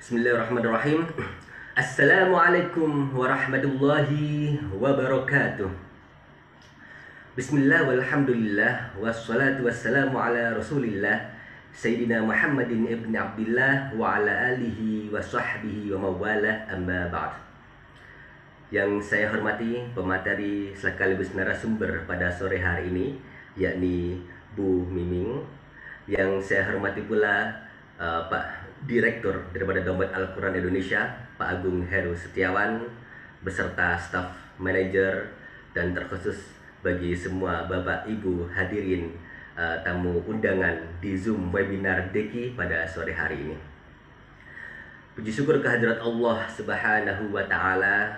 Bismillahirrahmanirrahim. Assalamualaikum warahmatullahi wabarakatuh. Bismillah walhamdulillah wassalatu wassalamu ala rasulillah Sayyidina Muhammadin ibn Abdillah wa ala alihi wa sahbihi wa mawalah amma ba'd. Yang saya hormati pemateri sekaligus narasumber pada sore hari ini, yakni Bu Miming. Yang saya hormati pula Pak Direktur daripada Dompet Al-Quran Indonesia, Pak Agung Heru Setiawan, beserta staf manajer, dan terkhusus bagi semua Bapak Ibu hadirin tamu undangan di Zoom webinar Deki pada sore hari ini. Puji syukur kehadirat Allah Subhanahu wa Ta'ala,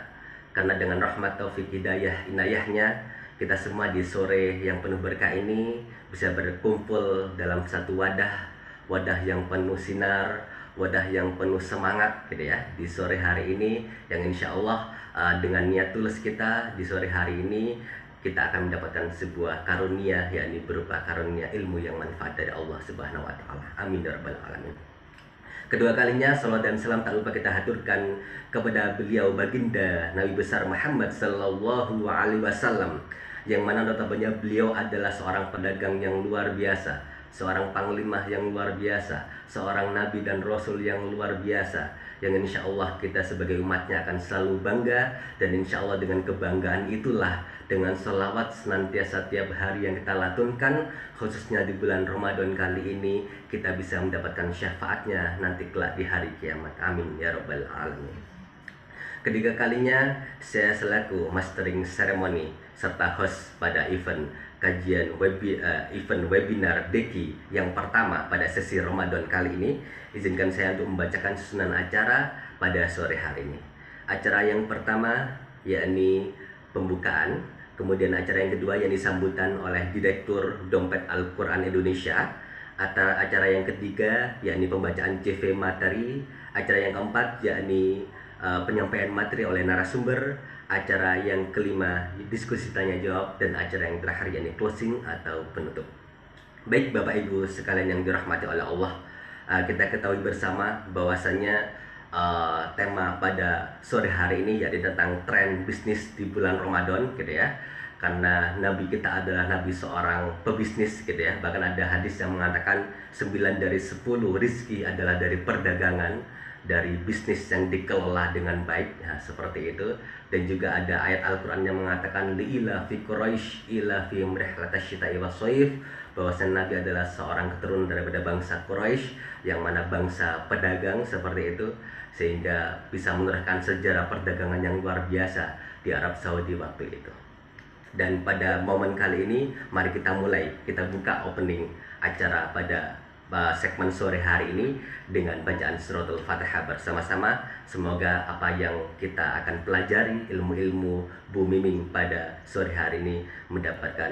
karena dengan rahmat taufik hidayah inayahnya kita semua di sore yang penuh berkah ini bisa berkumpul dalam satu wadah yang penuh sinar, wadah yang penuh semangat gitu ya, di sore hari ini, yang insya Allah dengan niat tulus kita di sore hari ini kita akan mendapatkan sebuah karunia, yakni berupa karunia ilmu yang manfaat dari Allah Subhanahu wa Ta'ala. Amin ya rabbal alamin. Kedua kalinya salawat dan salam tak lupa kita haturkan kepada beliau baginda Nabi besar Muhammad sallallahu alaihi wasallam, yang mana notabene beliau adalah seorang pedagang yang luar biasa, seorang panglima yang luar biasa, seorang nabi dan rasul yang luar biasa, yang insya Allah kita sebagai umatnya akan selalu bangga. Dan insya Allah dengan kebanggaan itulah, dengan selawat senantiasa tiap hari yang kita latunkan, khususnya di bulan Ramadan kali ini, kita bisa mendapatkan syafaatnya nanti kelak di hari kiamat. Amin ya rabbal alamin. Ketiga kalinya saya selaku mastering ceremony serta host pada event webinar Deki yang pertama pada sesi Ramadan kali ini. Izinkan saya untuk membacakan susunan acara pada sore hari ini. Acara yang pertama yakni pembukaan, kemudian acara yang kedua yakni sambutan oleh Direktur Dompet Al-Quran Indonesia, acara yang ketiga yakni pembacaan CV materi, acara yang keempat yakni penyampaian materi oleh narasumber, acara yang kelima diskusi tanya jawab, dan acara yang terakhir yakni closing atau penutup. Baik Bapak Ibu sekalian yang dirahmati oleh Allah, kita ketahui bersama bahwasanya tema pada sore hari ini yakni tentang tren bisnis di bulan Ramadan gitu ya. Karena Nabi kita adalah Nabi seorang pebisnis gitu ya. Bahkan ada hadis yang mengatakan 9 dari 10 rizki adalah dari perdagangan, dari bisnis yang dikelola dengan baik ya, seperti itu. Dan juga ada ayat Al-Quran yang mengatakan li'ila fi Quraisy ila fi mrihlatasyita'i wassoif, bahwasanya Nabi adalah seorang keturunan daripada bangsa Quraisy, yang mana bangsa pedagang seperti itu, sehingga bisa menerahkan sejarah perdagangan yang luar biasa di Arab Saudi waktu itu. Dan pada momen kali ini mari kita mulai, kita buka opening acara pada segmen sore hari ini dengan bacaan suratul Fatihah bersama-sama. Semoga apa yang kita akan pelajari, ilmu-ilmu Bu Miming pada sore hari ini mendapatkan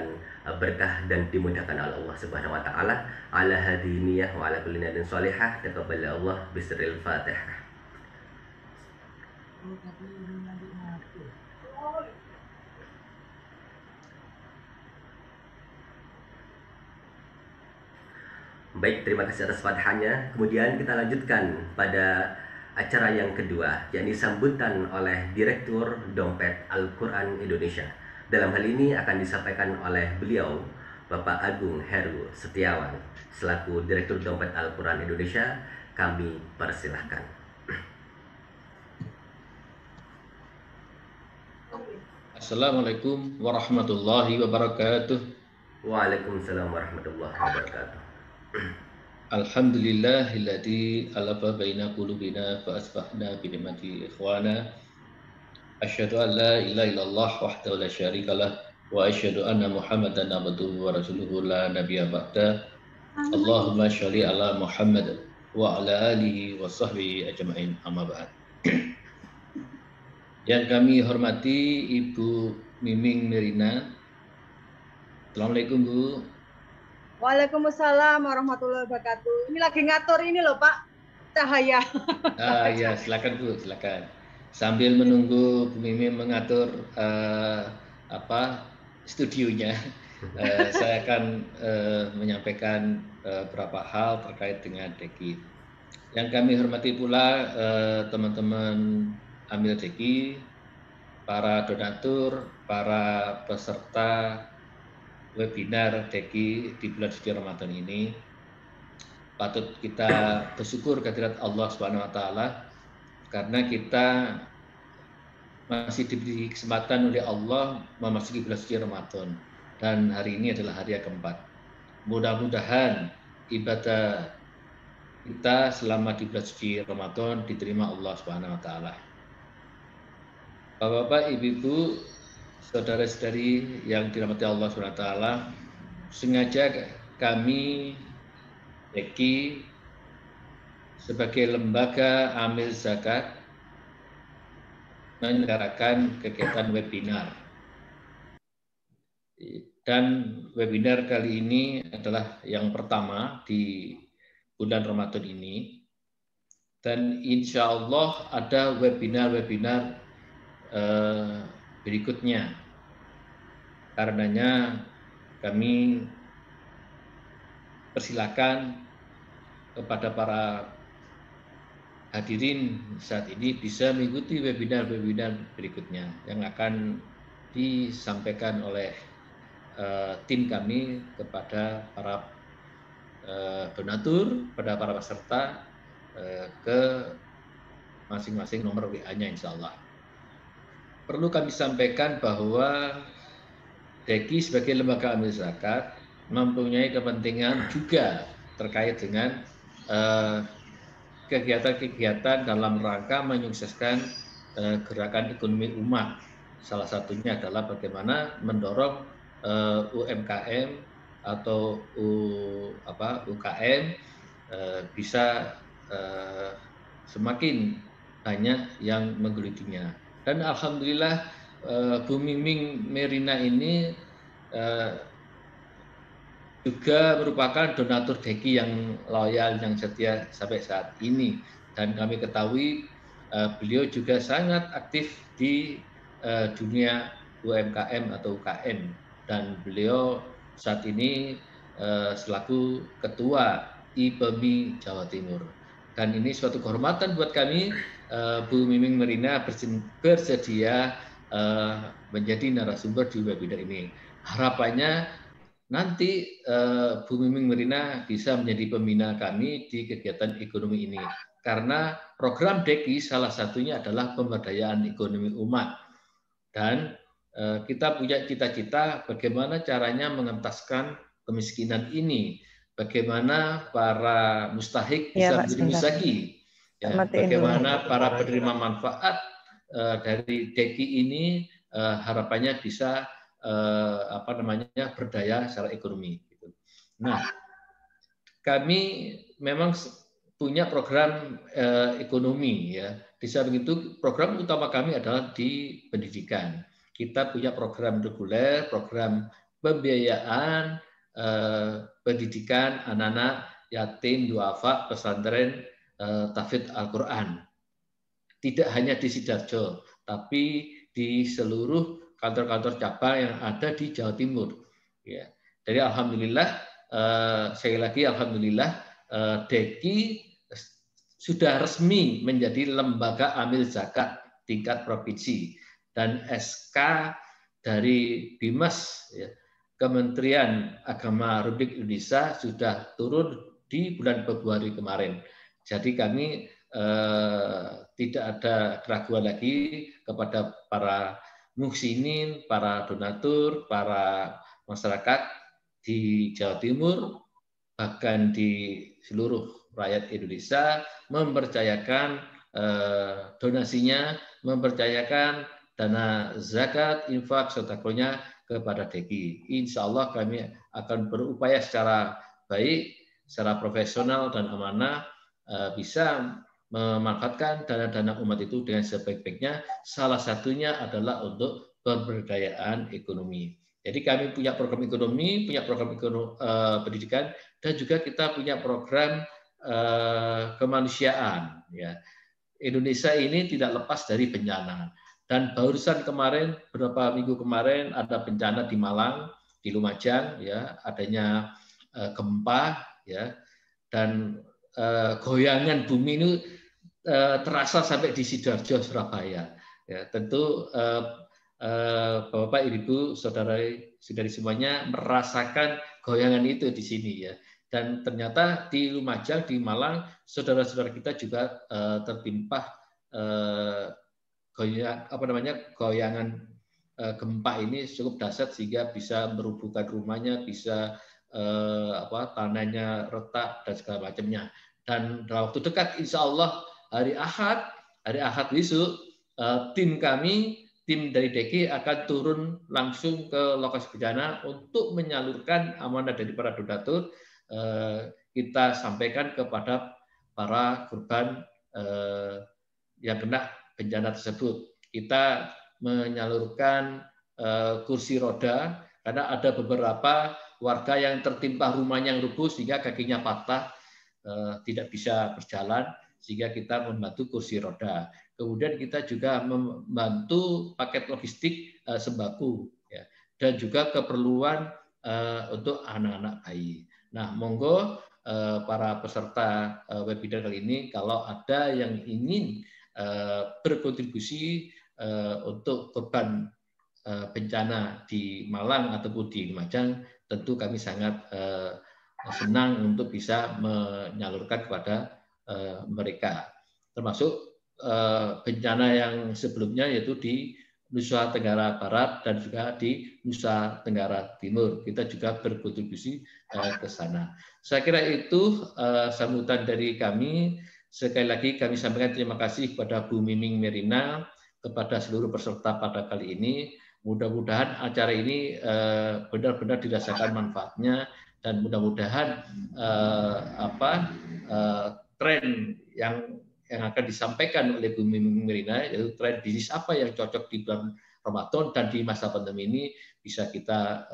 berkah dan dimudahkan oleh Allah Subhanahu wa Ta'ala. Ala hadiniyah wa ala kulli niyatin shalihah, taqabbal Allah bisril Fatihah. Baik, terima kasih atas fatihahnya. Kemudian kita lanjutkan pada acara yang kedua, yakni sambutan oleh Direktur Dompet Al-Quran Indonesia. Dalam hal ini akan disampaikan oleh beliau, Bapak Agung Heru Setiawan, selaku Direktur Dompet Al-Quran Indonesia. Kami persilahkan. Assalamualaikum warahmatullahi wabarakatuh. Waalaikumsalam warahmatullahi wabarakatuh. Alhamdulillahilladzi alafa baina qulubina fa asbahna bi ni'mati ikhwana. Asyhadu an la ilaha illallah wahdahu la syarikalah wa asyhadu anna Muhammadan abduhu wa rasuluhu la nabiyya ba'da. Allahumma sholli ala Muhammad wa ala alihi wa sahbihi ajma'in, amma ba'd. Yang kami hormati Ibu Miming Mirina. Assalamualaikum Bu. Waalaikumsalam warahmatullahi wabarakatuh. Ini lagi ngatur ini loh Pak, cahaya. Ya, silakan Bu, silakan. Sambil menunggu Bu Miming mengatur studionya, saya akan menyampaikan beberapa hal terkait dengan Deki. Yang kami hormati pula teman-teman Amil Deki, para donatur, para peserta webinar Deki di bulan suci Ramadan ini. Patut kita bersyukur kehadirat Allah Subhanahu wa taala karena kita masih diberi kesempatan oleh Allah memasuki bulan suci Ramadan, dan hari ini adalah hari yang keempat. Mudah-mudahan ibadah kita selama di bulan suci Ramadan diterima Allah Subhanahu wa taala. Bapak-bapak, ibu-ibu, saudara-saudari yang dirahmati Allah Subhanahu wa taala, sengaja kami Deki sebagai lembaga amil zakat menyelenggarakan kegiatan webinar. Dan webinar kali ini adalah yang pertama di bulan Ramadan ini. Dan insya Allah ada webinar-webinar berikutnya. Karenanya kami persilakan kepada para hadirin saat ini bisa mengikuti webinar-webinar berikutnya yang akan disampaikan oleh tim kami kepada para donatur, pada para peserta ke masing-masing nomor WA-nya insya Allah. Perlu kami sampaikan bahwa Deki sebagai lembaga amil zakat mempunyai kepentingan juga terkait dengan kegiatan-kegiatan dalam rangka menyukseskan gerakan ekonomi umat. Salah satunya adalah bagaimana mendorong UMKM atau UKM bisa semakin banyak yang menggelutinya. Dan alhamdulillah Bu Miming Merina ini juga merupakan donatur Deki yang loyal, yang setia sampai saat ini. Dan kami ketahui beliau juga sangat aktif di dunia UMKM atau UKM. Dan beliau saat ini selaku Ketua IPEMI Jawa Timur. Dan ini suatu kehormatan buat kami, Bu Miming Merina bersedia menjadi narasumber di webinar ini. Harapannya nanti Bu Miming Merina bisa menjadi pembina kami di kegiatan ekonomi ini. Karena program Deki salah satunya adalah pemberdayaan ekonomi umat. Dan kita punya cita-cita bagaimana caranya mengentaskan kemiskinan ini. Bagaimana para mustahik bisa menjadi muzaki. Ya, bagaimana para penerima manfaat dari Deki ini harapannya bisa berdaya secara ekonomi. Nah, kami memang punya program ekonomi ya. Di samping itu program utama kami adalah di pendidikan. Kita punya program reguler, program pembiayaan pendidikan anak-anak yatim duafa pesantren tahfidz Al-Qur'an. Tidak hanya di Sidoarjo, tapi di seluruh kantor-kantor cabang yang ada di Jawa Timur. Ya. Jadi alhamdulillah, sekali lagi alhamdulillah, Deki sudah resmi menjadi lembaga amil zakat tingkat provinsi, dan SK dari Bimas, ya, Kementerian Agama Republik Indonesia sudah turun di bulan Februari kemarin. Jadi kami tidak ada keraguan lagi kepada para muhsinin, para donatur, para masyarakat di Jawa Timur, bahkan di seluruh rakyat Indonesia mempercayakan donasinya, mempercayakan dana zakat, infak, sedekahnya kepada Deki. Insya Allah kami akan berupaya secara baik, secara profesional dan amanah bisa memanfaatkan dana-dana umat itu dengan sebaik-baiknya. Salah satunya adalah untuk pemberdayaan ekonomi. Jadi kami punya program ekonomi, punya program pendidikan, dan juga kita punya program kemanusiaan. Ya. Indonesia ini tidak lepas dari bencana. Dan barusan kemarin, beberapa minggu kemarin ada bencana di Malang, di Lumajang, ya, adanya gempa, ya, dan goyangan bumi ini terasa sampai di Sidoarjo, Surabaya. Ya, tentu Bapak, Ibu, saudari semuanya merasakan goyangan itu di sini ya. Dan ternyata di Lumajang, di Malang, saudara-saudara kita juga tertimpa goyangan gempa ini cukup dahsyat sehingga bisa merubuhkan rumahnya, bisa tanahnya retak dan segala macamnya. Dan dalam waktu dekat, insya Allah hari Ahad besok, tim dari DKI akan turun langsung ke lokasi bencana untuk menyalurkan amanah dari para donatur. Kita sampaikan kepada para korban yang kena bencana tersebut. Kita menyalurkan kursi roda karena ada beberapa warga yang tertimpa rumahnya yang rubuh sehingga kakinya patah, tidak bisa berjalan, sehingga kita membantu kursi roda. Kemudian kita juga membantu paket logistik sembako ya, dan juga keperluan untuk anak-anak bayi. Nah, monggo para peserta webinar kali ini kalau ada yang ingin berkontribusi untuk korban bencana di Malang ataupun di Lumajang, tentu kami sangat senang untuk bisa menyalurkan kepada mereka, termasuk bencana yang sebelumnya yaitu di Nusa Tenggara Barat dan juga di Nusa Tenggara Timur. Kita juga berkontribusi ke sana. Saya kira itu sambutan dari kami. Sekali lagi kami sampaikan terima kasih kepada Bu Miming Merina, kepada seluruh peserta pada kali ini. Mudah-mudahan acara ini benar-benar dirasakan manfaatnya, dan mudah-mudahan tren yang akan disampaikan oleh Bu Miming Merina, yaitu tren bisnis apa yang cocok di bulan Ramadan dan di masa pandemi ini bisa kita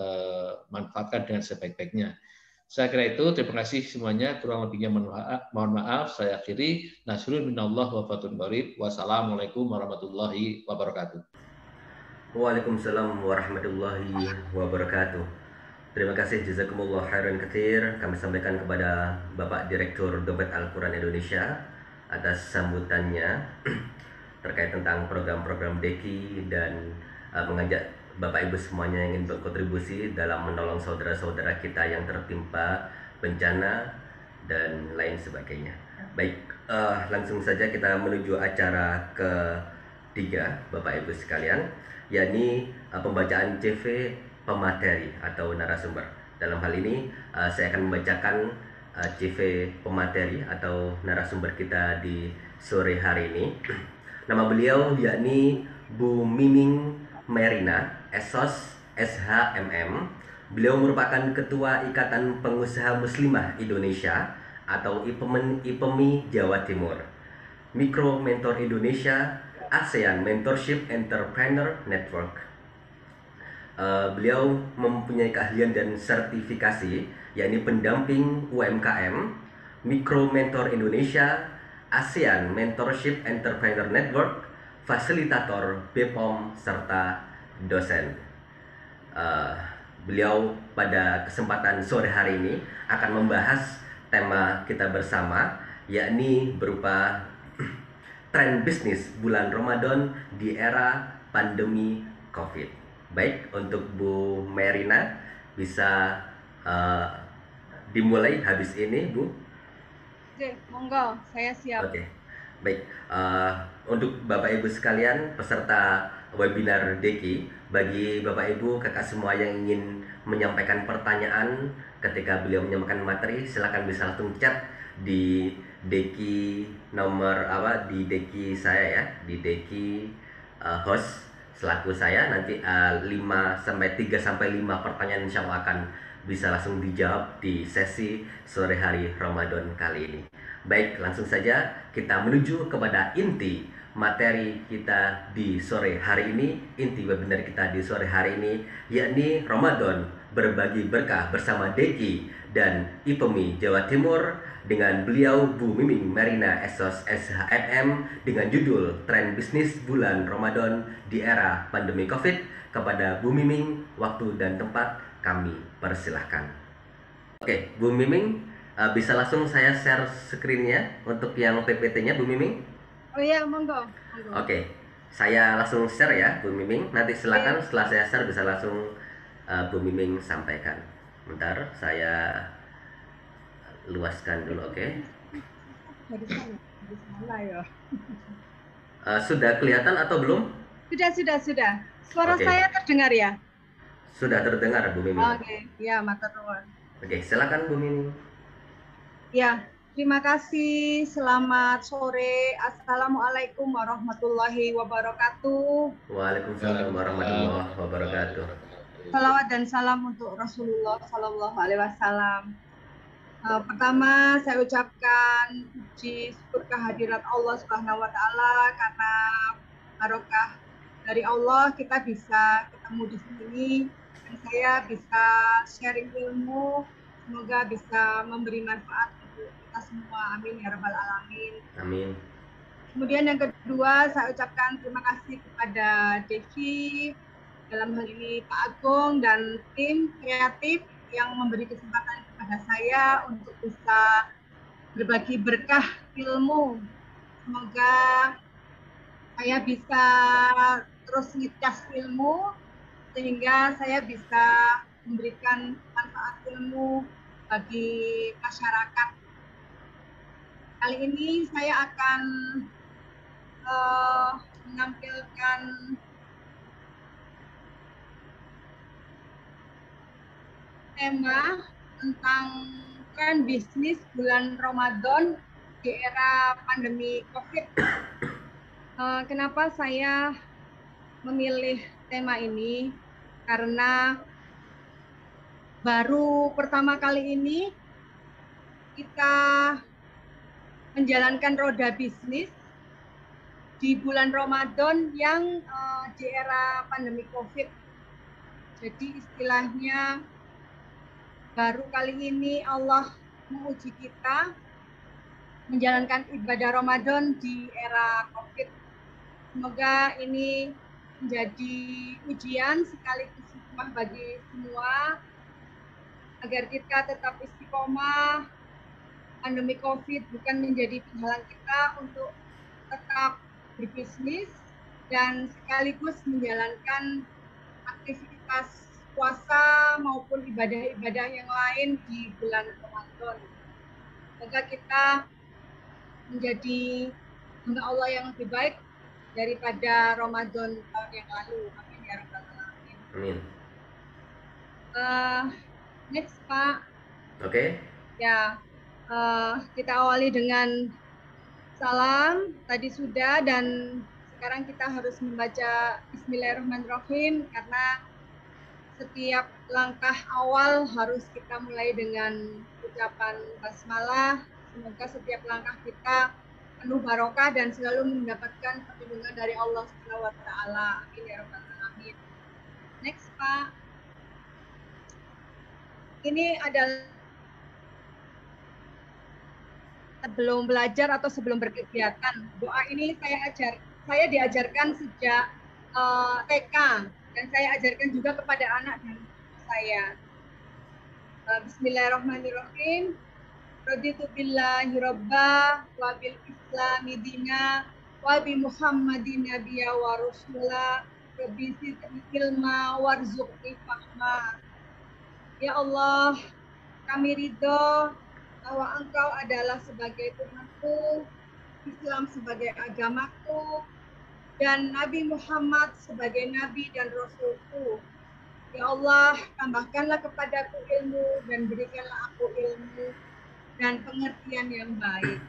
manfaatkan dengan sebaik-baiknya. Saya kira itu, terima kasih semuanya. Kurang lebihnya mohon maaf. Saya akhiri. Nasrun minallah wa fathun qarib. Wassalamualaikum warahmatullahi wabarakatuh. Waalaikumsalam warahmatullahi wabarakatuh. Terima kasih, jazakumullah khairan katsir. Kami sampaikan kepada Bapak Direktur Dompet Al-Quran Indonesia atas sambutannya terkait tentang program-program DKI dan mengajak Bapak Ibu semuanya yang ingin berkontribusi dalam menolong saudara-saudara kita yang tertimpa bencana dan lain sebagainya. Baik, langsung saja kita menuju acara ketiga Bapak Ibu sekalian, yakni pembacaan CV pemateri atau narasumber. Dalam hal ini saya akan membacakan CV pemateri atau narasumber kita di sore hari ini. Nama beliau yakni Bu Miming Merina, SOS SHMM. Beliau merupakan Ketua Ikatan Pengusaha Muslimah Indonesia atau IPMI Jawa Timur, Mikro Mentor Indonesia, ASEAN Mentorship Entrepreneur Network. Beliau mempunyai keahlian dan sertifikasi, yakni pendamping UMKM, Mikro Mentor Indonesia, ASEAN Mentorship Entrepreneur Network, fasilitator BPOM, serta dosen. Beliau pada kesempatan sore hari ini akan membahas tema kita bersama, yakni berupa tren bisnis bulan Ramadan di era pandemi COVID. Baik, untuk Bu Merina bisa dimulai habis ini, Bu. Oke, monggo, saya siap. Oke, baik. Untuk Bapak Ibu sekalian peserta webinar DKI, bagi Bapak Ibu kakak semua yang ingin menyampaikan pertanyaan ketika beliau menyampaikan materi, silakan bisa langsung chat di DKI nomor di DKI saya ya, di DKI host selaku saya. Nanti 3 sampai 5 pertanyaan insya Allah akan bisa langsung dijawab di sesi sore hari Ramadan kali ini. Baik, langsung saja kita menuju kepada inti materi kita di sore hari ini. Inti webinar kita di sore hari ini yakni Ramadan berbagi berkah bersama DKI dan IPMI Jawa Timur, dengan beliau Bu Miming Merina, SOS SHMM, dengan judul Tren Bisnis Bulan Ramadan di Era Pandemi COVID. Kepada Bu Miming, waktu dan tempat kami persilahkan. Oke, Bu Miming, Bisa langsung saya share screen-nya untuk yang PPT-nya, Bu Miming? Oh iya, monggo, monggo. Oke, saya langsung share ya, Bu Miming. Nanti silakan Oke. setelah saya share bisa langsung Bu Miming sampaikan. Bentar, saya luaskan dulu, oke? Dari sana, dari sana ya. Sudah kelihatan atau belum? Sudah. Suara Oke, saya terdengar ya? sudah terdengar Bu Miming. Oke, ya, matur nuwun. Oke, silakan Bu Miming. Ya, terima kasih. Selamat sore. Assalamualaikum warahmatullahi wabarakatuh. Waalaikumsalam warahmatullahi wabarakatuh. Salawat dan salam untuk Rasulullah Shallallahu Alaihi Wasallam. Pertama, saya ucapkan puji syukur kehadirat Allah Subhanahu Wa Taala karena barokah dari Allah kita bisa ketemu di sini dan saya bisa sharing ilmu. Semoga bisa memberi manfaat untuk kita semua. Amin ya rabbal alamin. Amin. Kemudian yang kedua, saya ucapkan terima kasih kepada Devi, dalam hal ini Pak Agung dan tim kreatif yang memberi kesempatan kepada saya untuk bisa berbagi berkah ilmu. Semoga saya bisa terus ngecas ilmu sehingga saya bisa memberikan manfaat ilmu bagi masyarakat. Kali ini saya akan menampilkan tema tentang tren bisnis bulan Ramadan di era pandemi COVID. Kenapa saya memilih tema ini? Karena baru pertama kali ini kita menjalankan roda bisnis di bulan Ramadan yang di era pandemi COVID. Jadi istilahnya baru kali ini Allah menguji kita menjalankan ibadah Ramadan di era COVID. Semoga ini menjadi ujian sekaligus hikmah bagi semua agar kita tetap istiqomah. Pandemi COVID bukan menjadi penghalang kita untuk tetap berbisnis dan sekaligus menjalankan aktivitas puasa maupun ibadah-ibadah yang lain di bulan Ramadan. Semoga kita menjadi hamba Allah yang lebih baik daripada Ramadan tahun yang lalu. Amin ya rabbal alamin. Amin. Next Pak. Oke. Ya, kita awali dengan salam tadi sudah dan sekarang kita harus membaca Bismillahirrahmanirrahim karena setiap langkah awal harus kita mulai dengan ucapan basmalah. Semoga setiap langkah kita penuh barokah dan selalu mendapatkan perlindungan dari Allah Subhanahu wa taala. Amin ya rabbal alamin. Next, Pak. Ini adalah sebelum belajar atau sebelum berkegiatan. Doa ini saya diajarkan sejak TK dan saya ajarkan juga kepada anak dan saya. Bismillahirrahmanirrahim. Raditu billahi rabba wa bil islami dina wa bi muhammadin nabiyya wa rasula rabbi zidni ilma warzuqni fahma. Ya Allah, kami ridho bahwa Engkau adalah sebagai Tuhanku, Islam sebagai agamaku, dan Nabi Muhammad sebagai Nabi dan Rasulku. Ya Allah, tambahkanlah kepadaku ilmu dan berikanlah aku ilmu dan pengertian yang baik.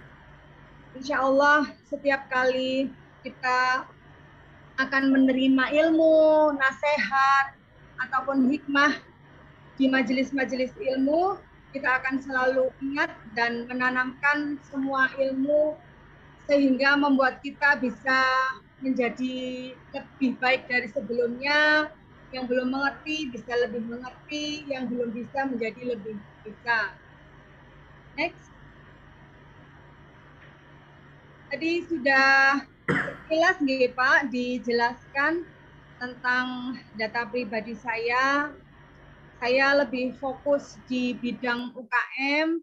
Insya Allah, setiap kali kita akan menerima ilmu, nasihat, ataupun hikmah di majelis-majelis ilmu, kita akan selalu ingat dan menanamkan semua ilmu sehingga membuat kita bisa menjadi lebih baik dari sebelumnya. Yang belum mengerti bisa lebih mengerti, yang belum bisa menjadi lebih bisa. Next. Tadi sudah jelas nggih Pak dijelaskan tentang data pribadi saya. Saya lebih fokus di bidang UKM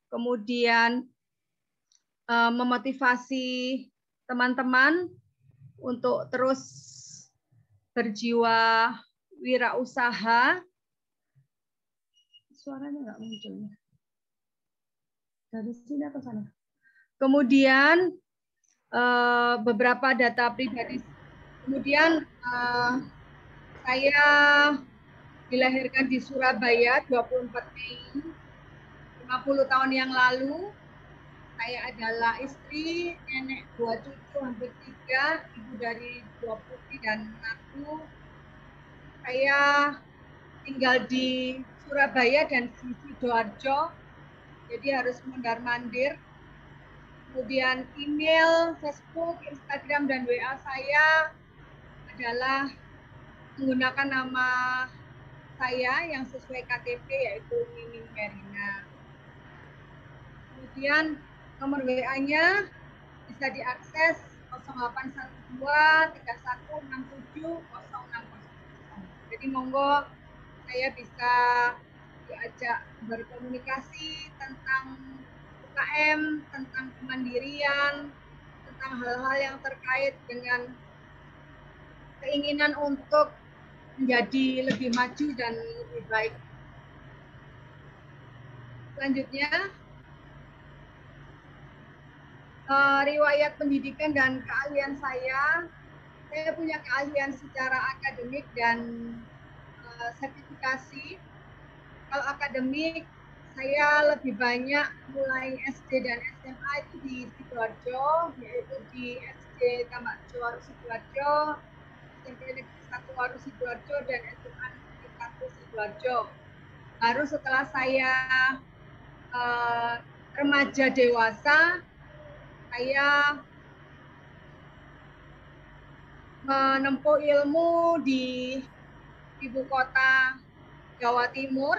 kemudian memotivasi teman-teman untuk terus berjiwa wirausaha. Suaranya nggak muncul. Dari sini atau sana? Kemudian beberapa data pribadi. Kemudian saya dilahirkan di Surabaya 24 Mei 50 tahun yang lalu. Saya adalah istri, nenek 2 cucu hampir 3, ibu dari 2 putri dan menantu. Saya tinggal di Surabaya dan di Sidoarjo, jadi harus mondar-mandir. Kemudian email, Facebook, Instagram, dan WA saya adalah menggunakan nama saya yang sesuai KTP, yaitu Nining Merina. Kemudian nomor WA-nya bisa diakses 0812 3167 060. Jadi monggo saya bisa diajak berkomunikasi tentang UKM, tentang kemandirian, tentang hal-hal yang terkait dengan keinginan untuk menjadi lebih maju dan lebih baik. Selanjutnya, riwayat pendidikan dan keahlian saya punya keahlian secara akademik dan sertifikasi. Kalau akademik, saya lebih banyak mulai SD dan SMA itu di Sidoarjo, yaitu di SD Tambak Jowaru Sidoarjo, SMP Negeri 1 Waru Sidoarjo, dan SMA Negeri 1 Sidoarjo. Baru setelah saya remaja dewasa, saya menempuh ilmu di ibu kota Jawa Timur,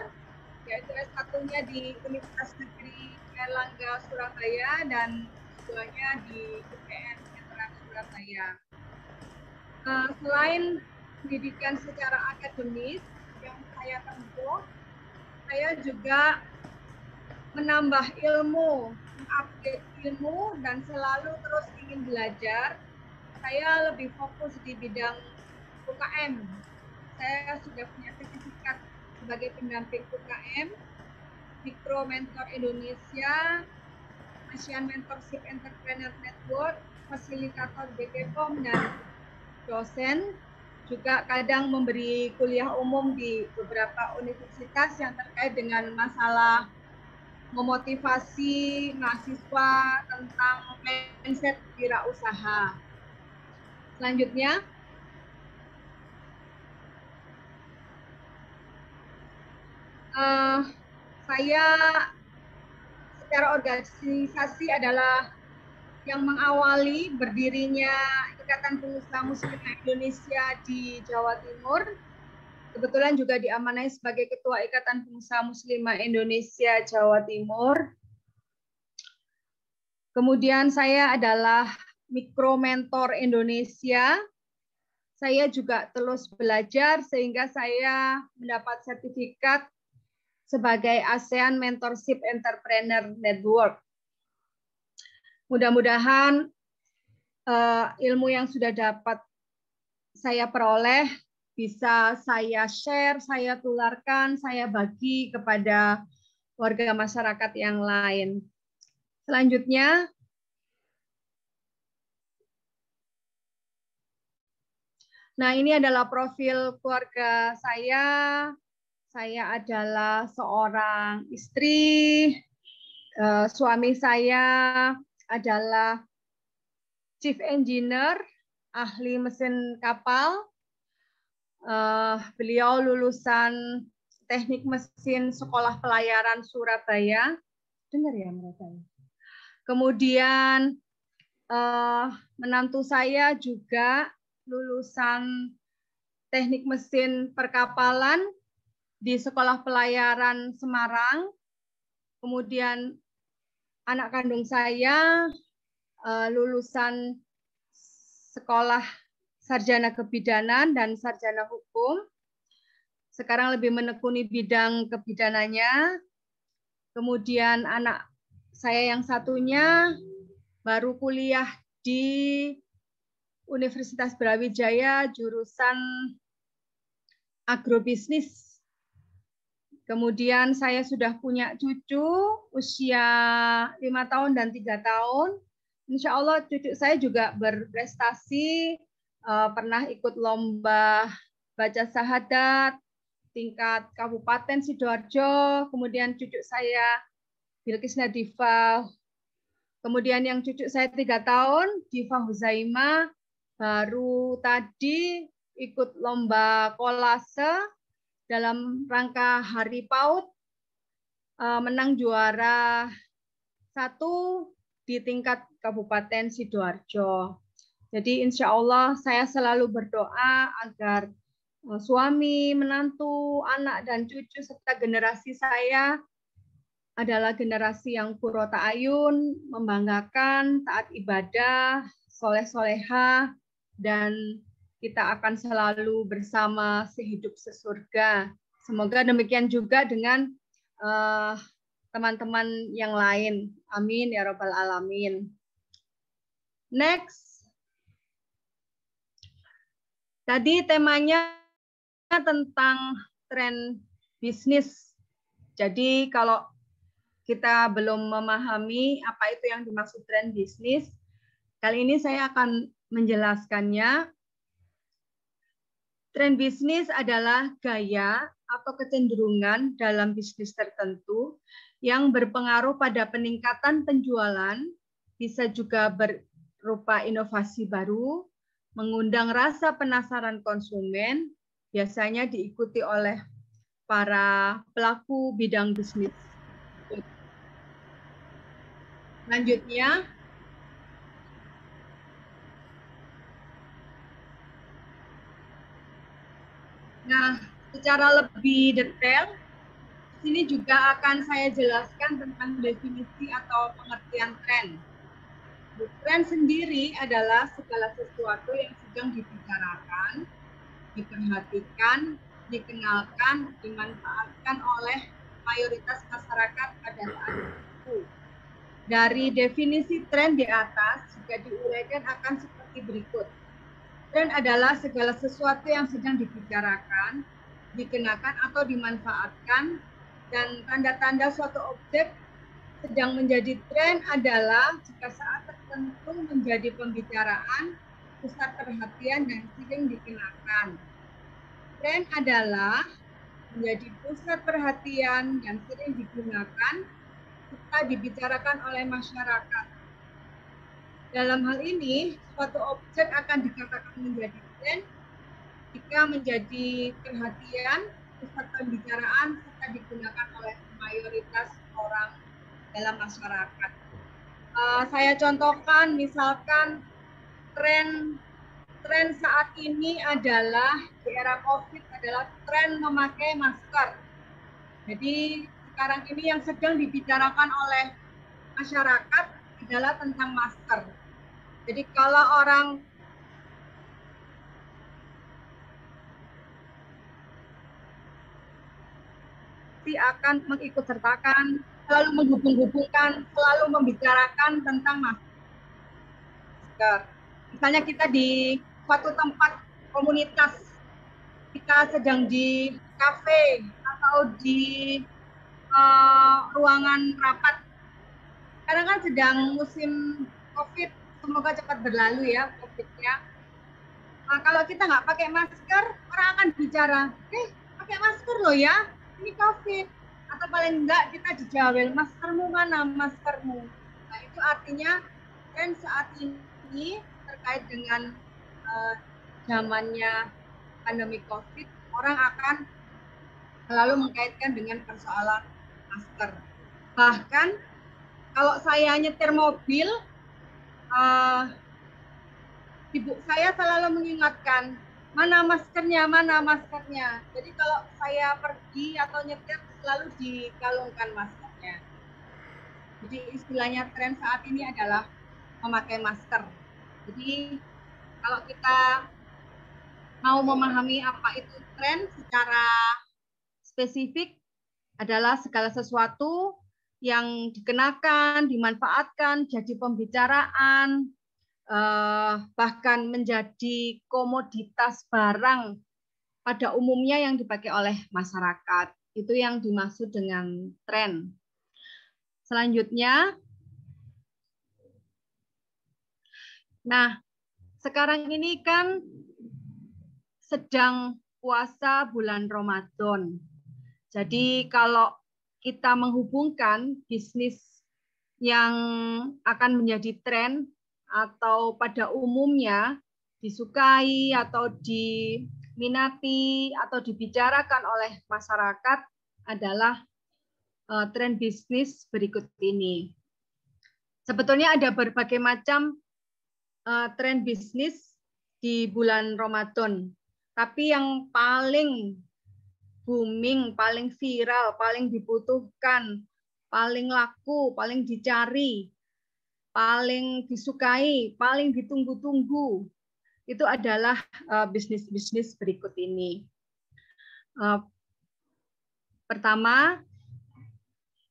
yaitu S1-nya di Universitas Negeri Airlangga Surabaya dan S2-nya di UPN Veteran Surabaya. Selain pendidikan secara akademis yang saya tempuh, saya juga menambah ilmu, mengupdate ilmu, dan selalu terus ingin belajar. Saya lebih fokus di bidang UKM. Saya sudah punya sertifikat sebagai pendamping UKM, Mikro Mentor Indonesia, Asian Mentorship Entrepreneur Network, fasilitator BPOM, dan dosen. Juga kadang memberi kuliah umum di beberapa universitas yang terkait dengan masalah memotivasi mahasiswa tentang mindset wirausaha. Selanjutnya, saya secara organisasi adalah yang mengawali berdirinya Ikatan Pengusaha Muslimah Indonesia di Jawa Timur. Kebetulan juga diamanai sebagai Ketua Ikatan Pengusaha Muslimah Indonesia Jawa Timur. Kemudian saya adalah Mikro Mentor Indonesia. Saya juga terus belajar sehingga saya mendapat sertifikat sebagai ASEAN Mentorship Entrepreneur Network. Mudah-mudahan ilmu yang sudah dapat saya peroleh bisa saya share, saya tularkan, saya bagi kepada warga masyarakat yang lain. Selanjutnya, nah ini adalah profil keluarga saya. Saya adalah seorang istri, suami saya adalah Chief Engineer, ahli mesin kapal. Beliau lulusan Teknik Mesin Sekolah Pelayaran Surabaya. Dengar ya mereka. Kemudian menantu saya juga lulusan Teknik Mesin Perkapalan di Sekolah Pelayaran Semarang. Kemudian anak kandung saya lulusan Sekolah Sarjana Kebidanan dan Sarjana Hukum. Sekarang lebih menekuni bidang kebidanannya. Kemudian anak Saya yang satunya baru kuliah di Universitas Brawijaya jurusan agrobisnis. Kemudian saya sudah punya cucu usia 5 tahun dan 3 tahun. Insya Allah cucu saya juga berprestasi, pernah ikut lomba baca syahadat tingkat Kabupaten Sidoarjo. Kemudian cucu saya Bilqis Nadifa. Kemudian yang cucu saya 3 tahun, Diva Huzaima, baru tadi ikut lomba kolase dalam rangka Hari PAUD, menang juara 1 di tingkat Kabupaten Sidoarjo. Jadi insya Allah saya selalu berdoa agar suami, menantu, anak, dan cucu, serta generasi saya adalah generasi yang qurra ta'ayun, membanggakan, taat ibadah, soleh-soleha, dan kita akan selalu bersama sehidup sesurga. Semoga demikian juga dengan teman-teman yang lain. Amin ya rabbal alamin. Next. Tadi temanya tentang tren bisnis. Jadi kalau kita belum memahami apa itu yang dimaksud tren bisnis, kali ini saya akan menjelaskannya. Tren bisnis adalah gaya atau kecenderungan dalam bisnis tertentu yang berpengaruh pada peningkatan penjualan, bisa juga berupa inovasi baru, mengundang rasa penasaran konsumen, biasanya diikuti oleh para pelaku bidang bisnis. Selanjutnya, nah, secara lebih detail, sini juga akan saya jelaskan tentang definisi atau pengertian tren. Tren sendiri adalah segala sesuatu yang sedang dibicarakan, diperhatikan, dikenalkan, dimanfaatkan oleh mayoritas masyarakat pada saat itu. Dari definisi tren di atas, jika diuraikan akan seperti berikut. Tren adalah segala sesuatu yang sedang dibicarakan, dikenakan atau dimanfaatkan, dan tanda-tanda suatu objek sedang menjadi tren adalah jika saat tertentu menjadi pembicaraan, pusat perhatian, dan sering dikenakan. Tren adalah menjadi pusat perhatian dan sering digunakan serta dibicarakan oleh masyarakat. Dalam hal ini, suatu objek akan dikatakan menjadi tren jika menjadi perhatian, pusat pembicaraan, serta digunakan oleh mayoritas orang dalam masyarakat. Saya contohkan, misalkan tren saat ini adalah di era COVID adalah tren memakai masker. Jadi sekarang ini yang sedang dibicarakan oleh masyarakat adalah tentang masker. Jadi kalau orang akan mengikutsertakan, selalu menghubung-hubungkan, selalu membicarakan tentang masker. Misalnya kita di suatu tempat komunitas, kita sedang di kafe atau di ruangan rapat. Sekarang kan sedang musim COVID, semoga cepat berlalu ya COVID-nya. Nah, kalau kita nggak pakai masker, orang akan bicara, pakai masker loh ya, ini COVID. Atau paling enggak kita dijawel, maskermu mana, maskermu. Nah, itu artinya tren saat ini terkait dengan zamannya pandemi COVID, orang akan selalu mengkaitkan dengan persoalan masker. Bahkan kalau saya nyetir mobil, ibu saya selalu mengingatkan, mana maskernya, mana maskernya. Jadi kalau saya pergi atau nyetir selalu dikalungkan maskernya. Jadi istilahnya tren saat ini adalah memakai masker. Jadi kalau kita mau memahami apa itu tren secara spesifik adalah segala sesuatu yang dikenakan, dimanfaatkan, jadi pembicaraan, bahkan menjadi komoditas barang pada umumnya yang dipakai oleh masyarakat. Itu yang dimaksud dengan tren. Selanjutnya, nah sekarang ini kan sedang puasa bulan Ramadan. Jadi kalau kita menghubungkan bisnis yang akan menjadi tren atau pada umumnya disukai atau diminati atau dibicarakan oleh masyarakat adalah tren bisnis berikut ini. Sebetulnya ada berbagai macam tren bisnis di bulan Ramadan, tapi yang paling booming, paling viral, paling dibutuhkan, paling laku, paling dicari, paling disukai, paling ditunggu-tunggu, itu adalah bisnis-bisnis berikut ini. Pertama,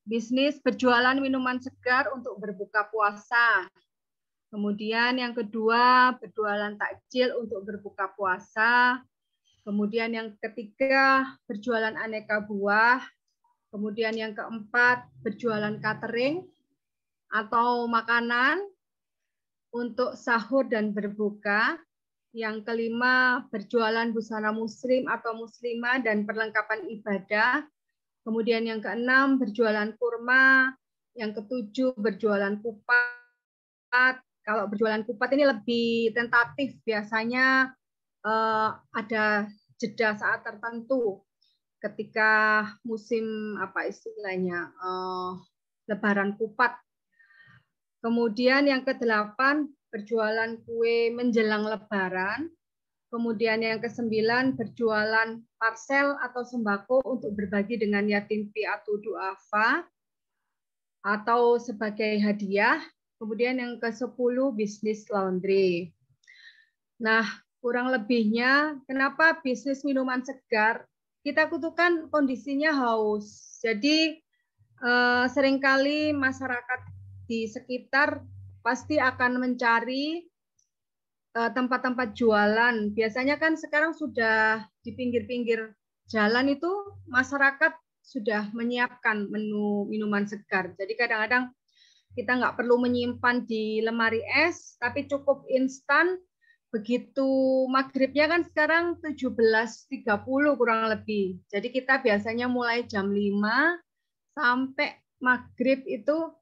bisnis berjualan minuman segar untuk berbuka puasa. Kemudian yang kedua, berjualan takjil untuk berbuka puasa. Kemudian yang ketiga, berjualan aneka buah. Kemudian yang keempat, berjualan catering atau makanan untuk sahur dan berbuka. Yang kelima, berjualan busana muslim atau muslimah dan perlengkapan ibadah. Kemudian yang keenam, berjualan kurma. Yang ketujuh, berjualan kupat. Kalau berjualan kupat ini lebih tentatif, biasanya ada jeda saat tertentu ketika musim apa istilahnya Lebaran kupat. Kemudian yang kedelapan, berjualan kue menjelang Lebaran. Kemudian yang kesembilan, berjualan parsel atau sembako untuk berbagi dengan yatim piatu duafa atau sebagai hadiah. Kemudian yang ke-10, bisnis laundry. Nah, kurang lebihnya, kenapa bisnis minuman segar? Kita kutukan kondisinya haus. Jadi, seringkali masyarakat di sekitar pasti akan mencari tempat-tempat jualan. Biasanya kan sekarang sudah di pinggir-pinggir jalan itu masyarakat sudah menyiapkan menu minuman segar. Jadi kadang-kadang kita nggak perlu menyimpan di lemari es, tapi cukup instan. Begitu maghribnya kan sekarang 17.30 kurang lebih. Jadi kita biasanya mulai jam 5 sampai maghrib itu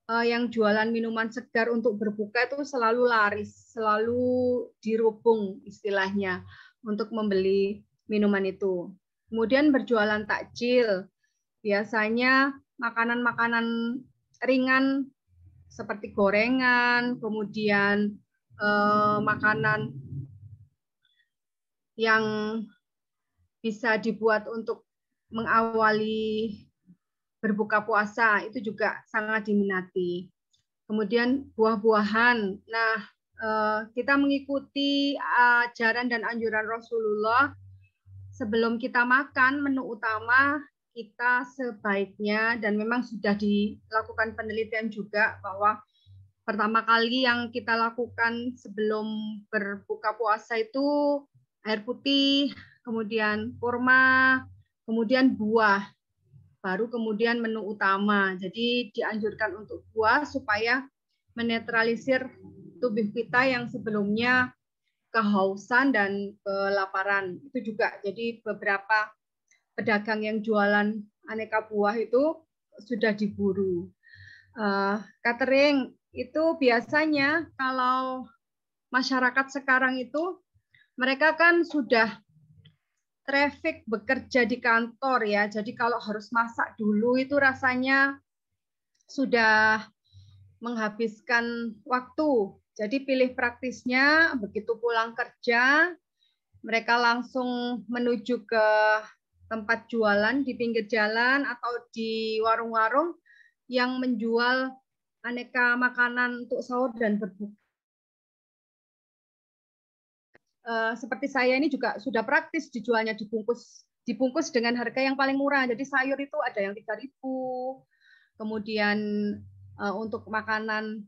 yang jualan minuman segar untuk berbuka itu selalu laris, selalu dirubung istilahnya untuk membeli minuman itu. Kemudian berjualan takjil, biasanya makanan-makanan ringan seperti gorengan, kemudian makanan yang bisa dibuat untuk mengawali berbuka puasa, itu juga sangat diminati. Kemudian buah-buahan. Nah, kita mengikuti ajaran dan anjuran Rasulullah, sebelum kita makan menu utama, kita sebaiknya, dan memang sudah dilakukan penelitian juga, bahwa pertama kali yang kita lakukan sebelum berbuka puasa itu air putih, kemudian kurma, kemudian buah, baru kemudian menu utama. Jadi dianjurkan untuk buah supaya menetralisir tubuh kita yang sebelumnya kehausan dan kelaparan. Itu juga jadi beberapa pedagang yang jualan aneka buah itu sudah diburu. Catering itu biasanya kalau masyarakat sekarang itu mereka kan sudah traffic bekerja di kantor ya. Jadi kalau harus masak dulu itu rasanya sudah menghabiskan waktu. Jadi pilih praktisnya, begitu pulang kerja mereka langsung menuju ke tempat jualan di pinggir jalan atau di warung-warung yang menjual aneka makanan untuk sahur dan berbuka. Seperti saya ini juga sudah praktis dijualnya dibungkus dengan harga yang paling murah. Jadi sayur itu ada yang 3.000, kemudian untuk makanan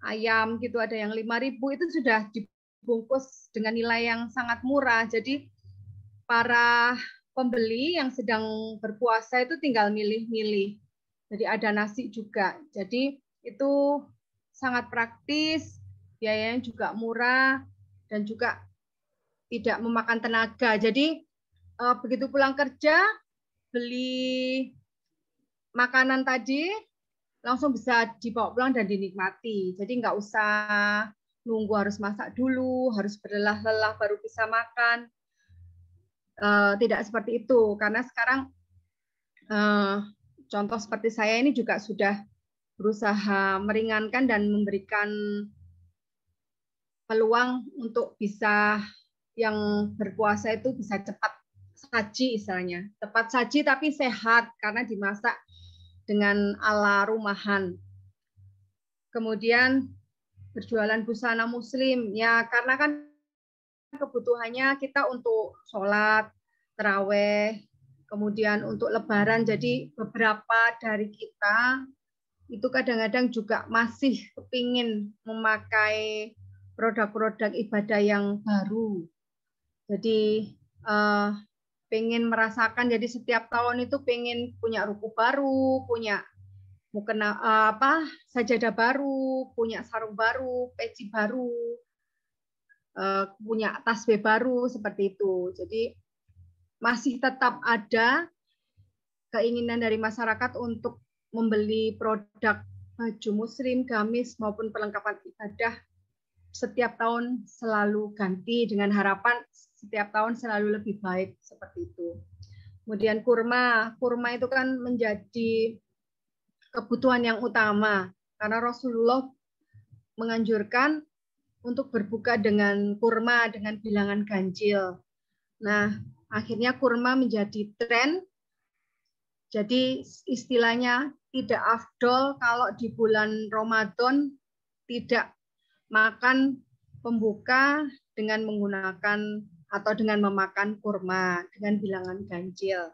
ayam gitu ada yang 5.000, itu sudah dibungkus dengan nilai yang sangat murah. Jadi para pembeli yang sedang berpuasa itu tinggal milih-milih. Jadi ada nasi juga. Jadi itu sangat praktis, biayanya juga murah, dan juga tidak memakan tenaga. Jadi begitu pulang kerja, beli makanan tadi, langsung bisa dibawa pulang dan dinikmati. Jadi nggak usah nunggu harus masak dulu, harus berlelah-lelah baru bisa makan. Tidak seperti itu, karena sekarang contoh seperti saya ini juga sudah berusaha meringankan dan memberikan peluang untuk bisa yang berpuasa itu bisa cepat saji istilahnya. Cepat saji tapi sehat karena dimasak dengan ala rumahan. Kemudian berjualan busana muslim, ya karena kan kebutuhannya kita untuk sholat, terawih, kemudian untuk lebaran. Jadi beberapa dari kita itu kadang-kadang juga masih kepingin memakai produk-produk ibadah yang baru. Jadi pengen merasakan, jadi setiap tahun itu pengen punya ruku baru, punya mukena sajadah baru, punya sarung baru, peci baru, punya tasbih baru seperti itu. Jadi masih tetap ada keinginan dari masyarakat untuk membeli produk baju muslim, gamis maupun perlengkapan ibadah setiap tahun selalu ganti dengan harapan setiap tahun selalu lebih baik seperti itu. Kemudian kurma itu kan menjadi kebutuhan yang utama karena Rasulullah menganjurkan untuk berbuka dengan kurma dengan bilangan ganjil. Nah, akhirnya kurma menjadi tren. Jadi istilahnya tidak afdol kalau di bulan Ramadan tidak makan pembuka dengan menggunakan atau dengan memakan kurma dengan bilangan ganjil.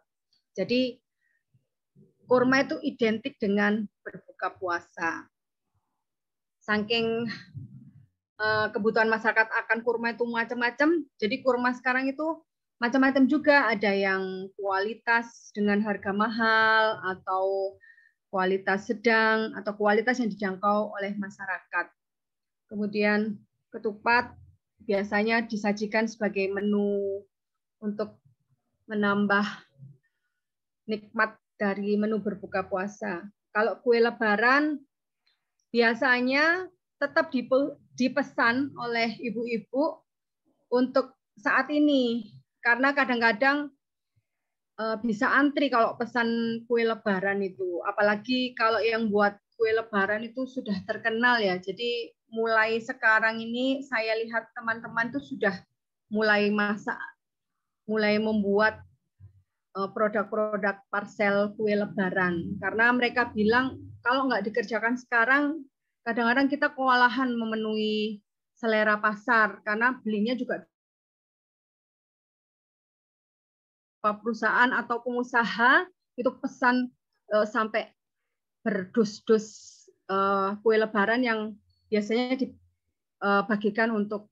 Jadi kurma itu identik dengan berbuka puasa. Saking kebutuhan masyarakat akan kurma itu macam-macam, jadi kurma sekarang itu macam-macam juga, ada yang kualitas dengan harga mahal atau kualitas sedang atau kualitas yang dijangkau oleh masyarakat. Kemudian ketupat biasanya disajikan sebagai menu untuk menambah nikmat dari menu berbuka puasa. Kalau kue lebaran biasanya tetap dipesan oleh ibu-ibu untuk saat ini, karena kadang-kadang bisa antri kalau pesan kue lebaran itu. Apalagi kalau yang buat kue lebaran itu sudah terkenal ya. Jadi mulai sekarang ini saya lihat teman-teman itu sudah mulai masak, mulai membuat produk-produk parsel kue lebaran. Karena mereka bilang kalau nggak dikerjakan sekarang, kadang-kadang kita kewalahan memenuhi selera pasar karena belinya juga perusahaan atau pengusaha itu pesan sampai berdus-dus kue lebaran yang biasanya dibagikan untuk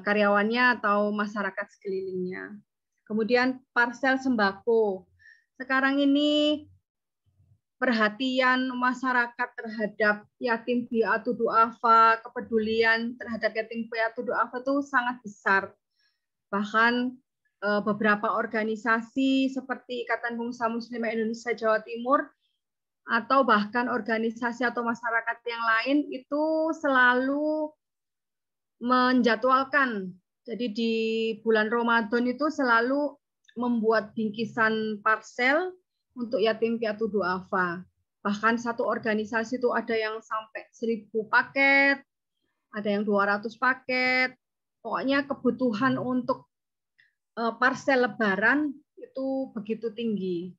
karyawannya atau masyarakat sekelilingnya. Kemudian parsel sembako. Sekarang ini perhatian masyarakat terhadap yatim piatu du'afa, kepedulian terhadap yatim piatu du'afa itu sangat besar. Bahkan beberapa organisasi seperti Ikatan Pengusaha Muslimah Indonesia Jawa Timur atau bahkan organisasi atau masyarakat yang lain itu selalu menjadwalkan. Jadi di bulan Ramadan itu selalu membuat bingkisan parsel untuk yatim piatu du'afa. Bahkan satu organisasi itu ada yang sampai 1.000 paket, ada yang 200 paket. Pokoknya kebutuhan untuk parsel lebaran itu begitu tinggi.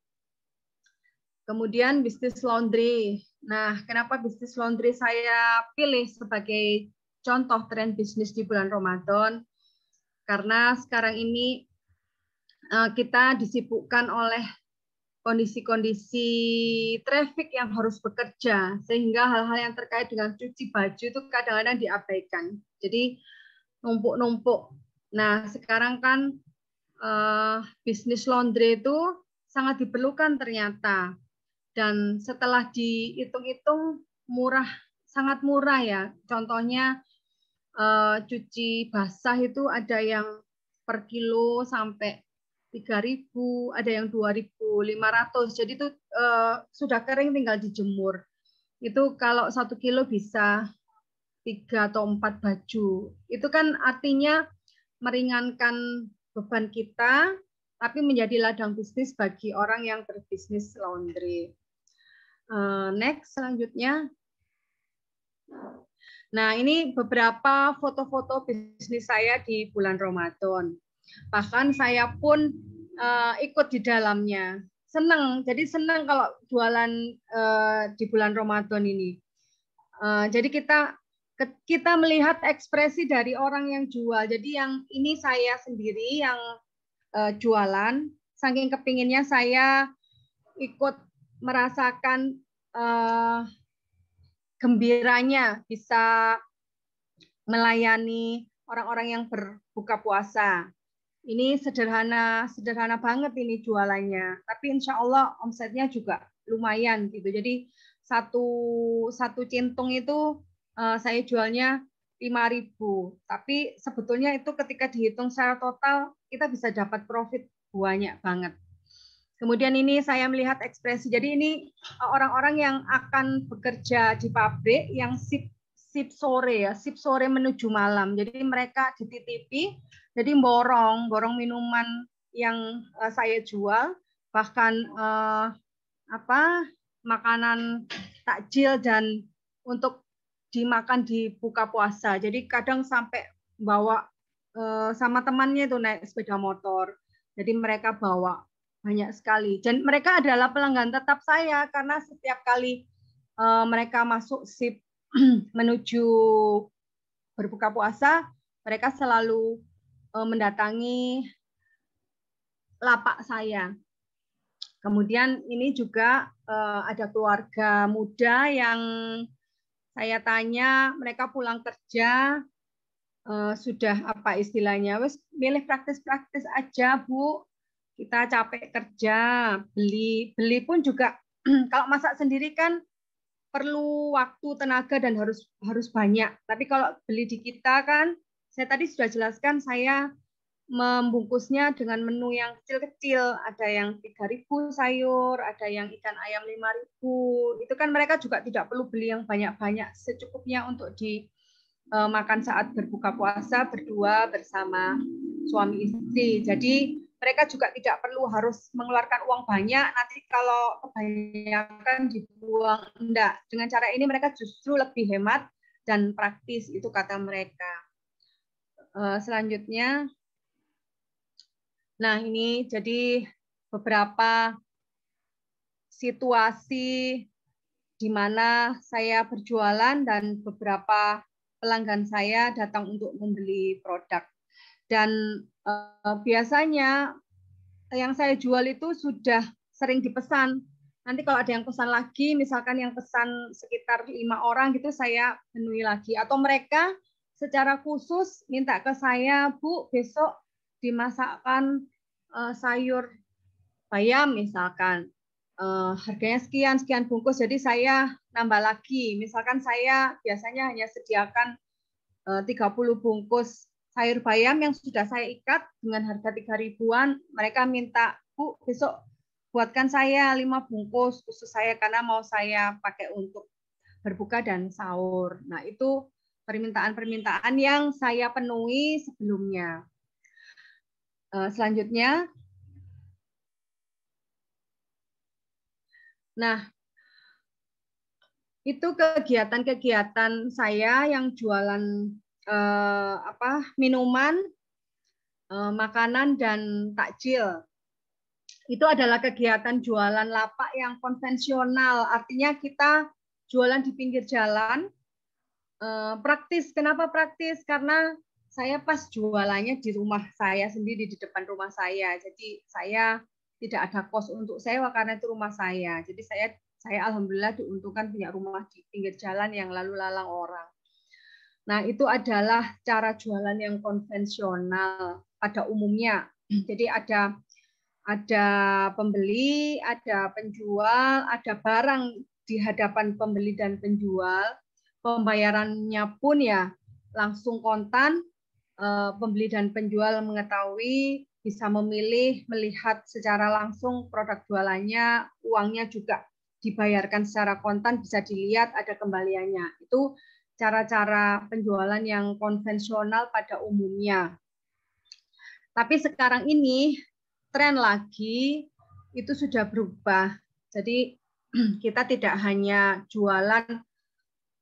Kemudian bisnis laundry. Nah, kenapa bisnis laundry saya pilih sebagai contoh tren bisnis di bulan Ramadan? Karena sekarang ini kita disibukkan oleh kondisi-kondisi traffic yang harus bekerja, sehingga hal-hal yang terkait dengan cuci baju itu kadang-kadang diabaikan. Jadi numpuk-numpuk. Nah, sekarang kan bisnis laundry itu sangat diperlukan ternyata. Dan setelah dihitung-hitung sangat murah ya. Contohnya cuci basah itu ada yang per kilo sampai 3.000, ada yang 2.500. Jadi itu sudah kering tinggal dijemur. Itu kalau 1 kilo bisa 3 atau 4 baju. Itu kan artinya meringankan beban kita, tapi menjadi ladang bisnis bagi orang yang berbisnis laundry. Next, selanjutnya. Nah, ini beberapa foto-foto bisnis saya di bulan Ramadan. Bahkan saya pun ikut di dalamnya. Senang, jadi senang kalau jualan di bulan Ramadan ini. Jadi kita melihat ekspresi dari orang yang jual. Jadi yang ini saya sendiri yang jualan. Saking kepinginnya saya ikut merasakan gembiranya bisa melayani orang-orang yang berbuka puasa. Ini sederhana banget ini jualannya. Tapi insya Allah omsetnya juga lumayan gitu. Jadi satu cintung itu saya jualnya 5.000. Tapi sebetulnya itu ketika dihitung secara total kita bisa dapat profit banyak banget. Kemudian ini saya melihat ekspresi. Jadi ini orang-orang yang akan bekerja di pabrik yang shift sore ya, shift sore menuju malam. Jadi mereka dititipi, jadi borong minuman yang saya jual, bahkan makanan takjil dan untuk dimakan di buka puasa. Jadi kadang sampai bawa sama temannya itu naik sepeda motor. Jadi mereka bawa banyak sekali. Dan mereka adalah pelanggan tetap saya karena setiap kali mereka masuk shift menuju berbuka puasa, mereka selalu mendatangi lapak saya. Kemudian ini juga ada keluarga muda yang saya tanya, mereka pulang kerja sudah apa istilahnya, wes milih praktis-praktis aja Bu. Kita capek kerja, beli pun juga kalau masak sendiri kan perlu waktu, tenaga dan harus banyak. Tapi kalau beli di kita kan, saya tadi sudah jelaskan saya membungkusnya dengan menu yang kecil-kecil, ada yang 3.000 sayur, ada yang ikan ayam 5.000. Itu kan mereka juga tidak perlu beli yang banyak-banyak, secukupnya untuk dimakan saat berbuka puasa berdua bersama suami istri. Jadi mereka juga tidak perlu harus mengeluarkan uang banyak, nanti kalau kebanyakan dibuang. Enggak. Dengan cara ini mereka justru lebih hemat dan praktis, itu kata mereka. Selanjutnya, nah ini jadi beberapa situasi di mana saya berjualan dan beberapa pelanggan saya datang untuk membeli produk. Dan biasanya yang saya jual itu sudah sering dipesan. Nanti kalau ada yang pesan lagi, misalkan yang pesan sekitar 5 orang gitu, saya penuhi lagi. Atau mereka secara khusus minta ke saya, Bu, besok dimasakkan sayur bayam misalkan. Harganya sekian bungkus, jadi saya nambah lagi. Misalkan saya biasanya hanya sediakan 30 bungkus sayur bayam yang sudah saya ikat dengan harga 3.000-an, mereka minta, Bu, besok buatkan saya 5 bungkus khusus saya karena mau saya pakai untuk berbuka dan sahur. Nah, itu permintaan-permintaan yang saya penuhi sebelumnya. Selanjutnya, nah, itu kegiatan-kegiatan saya yang jualan minuman, makanan dan takjil. Itu adalah kegiatan jualan lapak yang konvensional. Artinya kita jualan di pinggir jalan. Praktis. Kenapa praktis? Karena saya pas jualannya di rumah saya sendiri, di depan rumah saya. Jadi saya tidak ada kos untuk sewa karena itu rumah saya. Jadi saya alhamdulillah diuntungkan punya rumah di pinggir jalan yang lalu lalang orang. Nah, itu adalah cara jualan yang konvensional pada umumnya. Jadi ada pembeli, ada penjual, ada barang di hadapan pembeli dan penjual. Pembayarannya pun ya langsung kontan. Pembeli dan penjual mengetahui, bisa memilih, melihat secara langsung produk jualannya, uangnya juga dibayarkan secara kontan, bisa dilihat ada kembaliannya. Itu cara-cara penjualan yang konvensional pada umumnya. Tapi sekarang ini tren lagi itu sudah berubah. Jadi kita tidak hanya jualan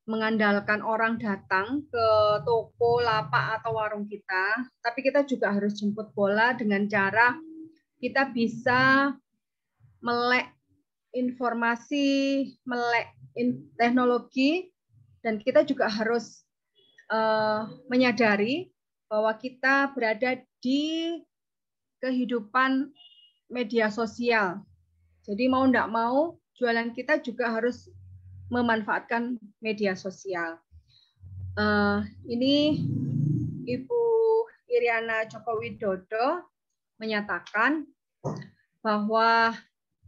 mengandalkan orang datang ke toko, lapak, atau warung kita, tapi kita juga harus jemput bola dengan cara kita bisa melek informasi, melek teknologi, dan kita juga harus menyadari bahwa kita berada di kehidupan media sosial. Jadi mau tidak mau, jualan kita juga harus memanfaatkan media sosial. Ini Ibu Iriana Joko Widodo menyatakan bahwa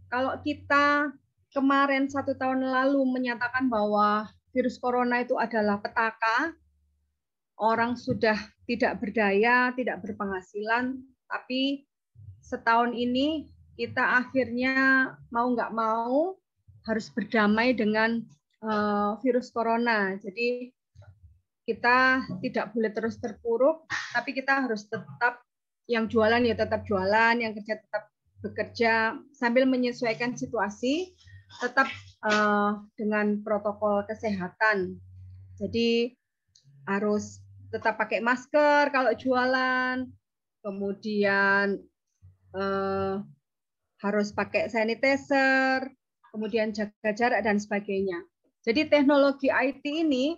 kalau kita kemarin 1 tahun lalu menyatakan bahwa virus corona itu adalah petaka, orang sudah tidak berdaya, tidak berpenghasilan, tapi setahun ini kita akhirnya mau nggak mau harus berdamai dengan virus corona. Jadi kita tidak boleh terus terpuruk, tapi kita harus tetap, yang jualan ya tetap jualan, yang kerja tetap bekerja, sambil menyesuaikan situasi, tetap dengan protokol kesehatan. Jadi harus tetap pakai masker kalau jualan, kemudian harus pakai sanitizer, kemudian jaga jarak dan sebagainya. Jadi teknologi IT ini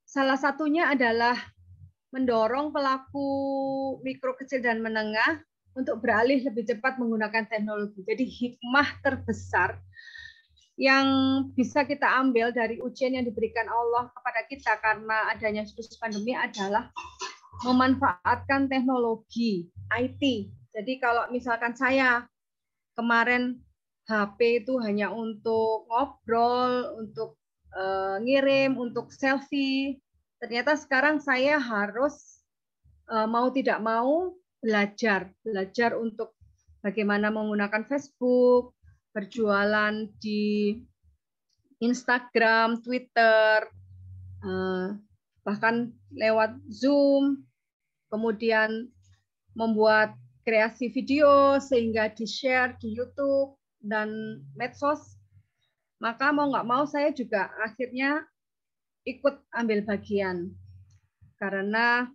salah satunya adalah mendorong pelaku mikro, kecil, dan menengah untuk beralih lebih cepat menggunakan teknologi. Jadi hikmah terbesar yang bisa kita ambil dari ujian yang diberikan Allah kepada kita karena adanya situasi pandemi adalah memanfaatkan teknologi IT. Jadi kalau misalkan saya kemarin HP itu hanya untuk ngobrol, untuk ngirim, untuk selfie, ternyata sekarang saya harus mau tidak mau belajar untuk bagaimana menggunakan Facebook, berjualan di Instagram, Twitter, bahkan lewat Zoom, kemudian membuat kreasi video sehingga di-share di YouTube dan medsos. Maka mau nggak mau saya juga akhirnya ikut ambil bagian. Karena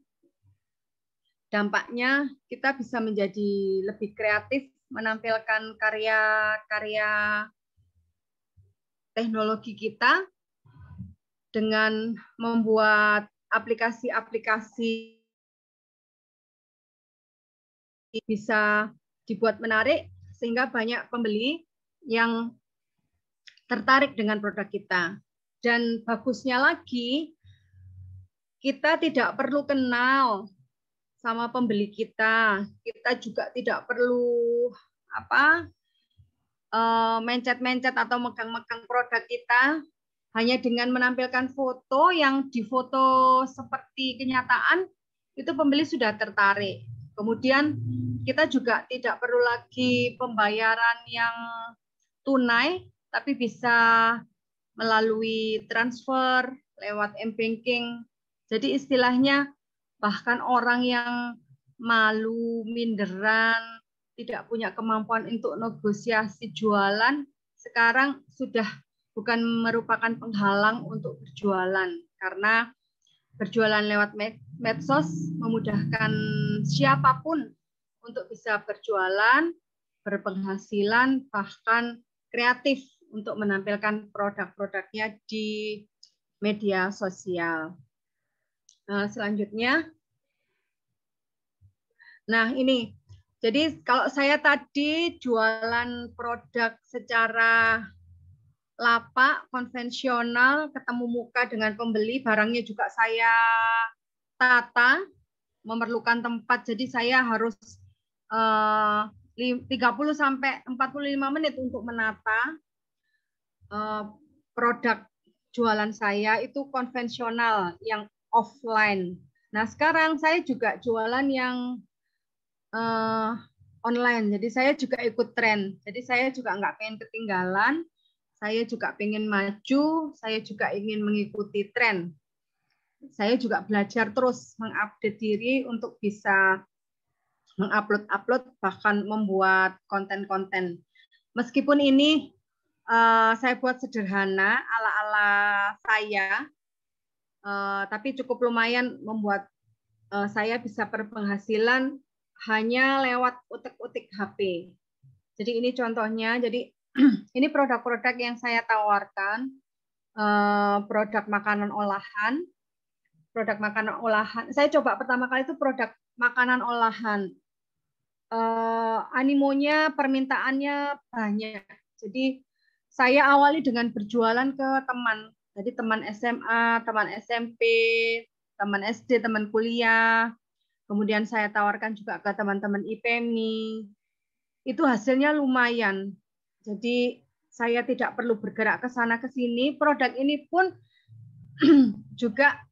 dampaknya kita bisa menjadi lebih kreatif, menampilkan karya-karya teknologi kita dengan membuat aplikasi-aplikasi bisa dibuat menarik sehingga banyak pembeli yang tertarik dengan produk kita. Dan bagusnya lagi, kita tidak perlu kenal sama pembeli kita. Kita juga tidak perlu mencet-mencet atau megang-megang produk kita. Hanya dengan menampilkan foto yang difoto seperti kenyataan, itu pembeli sudah tertarik. Kemudian kita juga tidak perlu lagi pembayaran yang tunai, tapi bisa melalui transfer lewat m-banking. Jadi istilahnya bahkan orang yang malu, minderan, tidak punya kemampuan untuk negosiasi jualan, sekarang sudah bukan merupakan penghalang untuk berjualan, karena berjualan lewat medsos memudahkan siapapun untuk bisa berjualan, berpenghasilan, bahkan kreatif untuk menampilkan produk-produknya di media sosial. Selanjutnya, Nah, ini. Jadi kalau saya tadi jualan produk secara lapak, konvensional, ketemu muka dengan pembeli, barangnya juga saya tata, memerlukan tempat. Jadi saya harus 30 sampai 45 menit untuk menata produk jualan saya itu konvensional yang offline. Nah, sekarang saya juga jualan yang online. Jadi saya juga ikut tren. Jadi saya juga nggak pengen ketinggalan. Saya juga pengen maju. Saya juga ingin mengikuti tren. Saya juga belajar terus mengupdate diri untuk bisa mengupload, bahkan membuat konten-konten. Meskipun ini saya buat sederhana, ala-ala saya, tapi cukup lumayan membuat saya bisa berpenghasilan hanya lewat utik-utik HP. Jadi ini contohnya. Jadi ini produk-produk yang saya tawarkan, produk makanan olahan. Produk makanan olahan. Saya coba pertama kali itu produk makanan olahan. Animonya, permintaannya banyak. Jadi saya awali dengan berjualan ke teman. Jadi teman SMA, teman SMP, teman SD, teman kuliah. Kemudian saya tawarkan juga ke teman-teman IPMI. Itu hasilnya lumayan. Jadi saya tidak perlu bergerak ke sana ke sini. Produk ini pun juga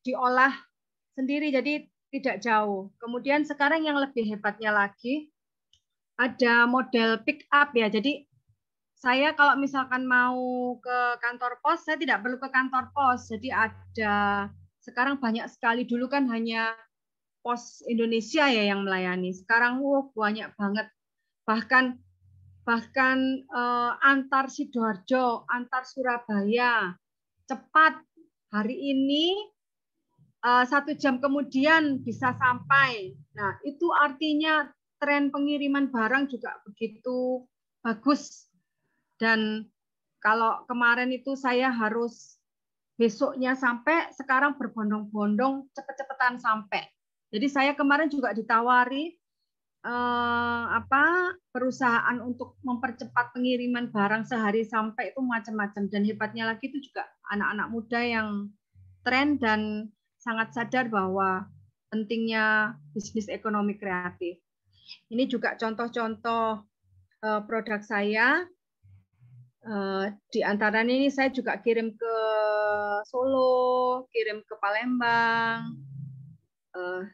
diolah sendiri, jadi tidak jauh. Kemudian sekarang yang lebih hebatnya lagi, ada model pick up ya. Jadi saya kalau misalkan mau ke kantor pos, saya tidak perlu ke kantor pos. Jadi ada, sekarang banyak sekali, dulu kan hanya Pos Indonesia ya yang melayani. Sekarang banyak banget. Bahkan antar Sidoarjo, antar Surabaya, cepat. Hari ini 1 jam kemudian bisa sampai. Nah, itu artinya tren pengiriman barang juga begitu bagus. Dan kalau kemarin itu saya harus besoknya sampai, sekarang berbondong-bondong cepet-cepetan sampai. Jadi saya kemarin juga ditawari perusahaan untuk mempercepat pengiriman barang sehari sampai itu macam-macam. Dan hebatnya lagi itu juga anak-anak muda yang tren dan sangat sadar bahwa pentingnya bisnis ekonomi kreatif. Ini juga contoh-contoh produk saya. Di antaranya ini saya juga kirim ke Solo, kirim ke Palembang.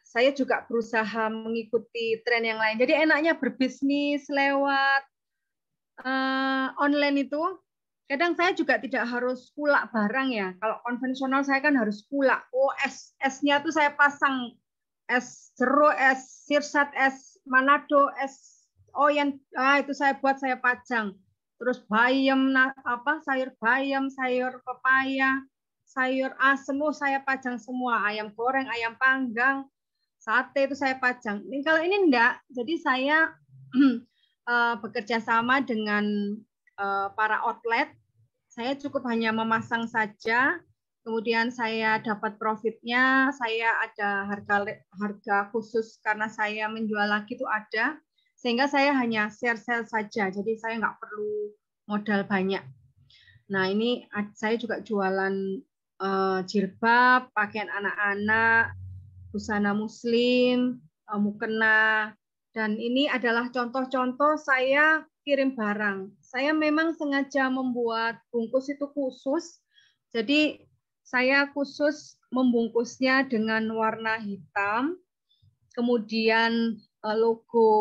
Saya juga berusaha mengikuti tren yang lain. Jadi enaknya berbisnis lewat online itu, kadang saya juga tidak harus kulak barang ya. Kalau konvensional saya kan harus kulak. Oh, esnya tuh saya pasang es jeruk, es sirsat, es Manado, es oyen. Itu saya buat, saya pajang. Terus bayam, sayur bayam, sayur pepaya, sayur asem, saya pajang semua. Ayam goreng, ayam panggang, sate itu saya pajang. Ini kalau ini enggak, jadi saya bekerja sama dengan para outlet. Saya cukup hanya memasang saja, kemudian saya dapat profitnya. Saya ada harga khusus karena saya menjual lagi itu ada, sehingga saya hanya share saja. Jadi saya nggak perlu modal banyak. Nah, ini saya juga jualan jilbab, pakaian anak-anak, busana muslim, mukena. Dan ini adalah contoh-contoh saya kirim barang. Saya memang sengaja membuat bungkus itu khusus. Jadi saya khusus membungkusnya dengan warna hitam. Kemudian logo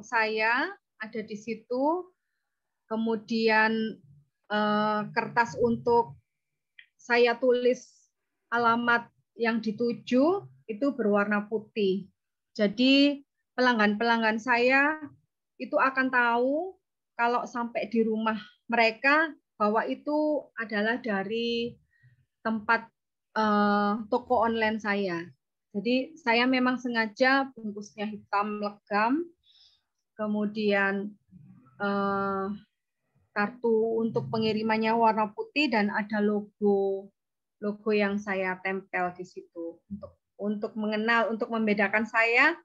saya ada di situ. Kemudian kertas untuk saya tulis alamat yang dituju itu berwarna putih. Jadi pelanggan-pelanggan saya itu akan tahu kalau sampai di rumah mereka bahwa itu adalah dari tempat toko online saya. Jadi saya memang sengaja bungkusnya hitam legam, kemudian kartu untuk pengirimannya warna putih, dan ada logo yang saya tempel di situ untuk untuk mengenal, untuk membedakan saya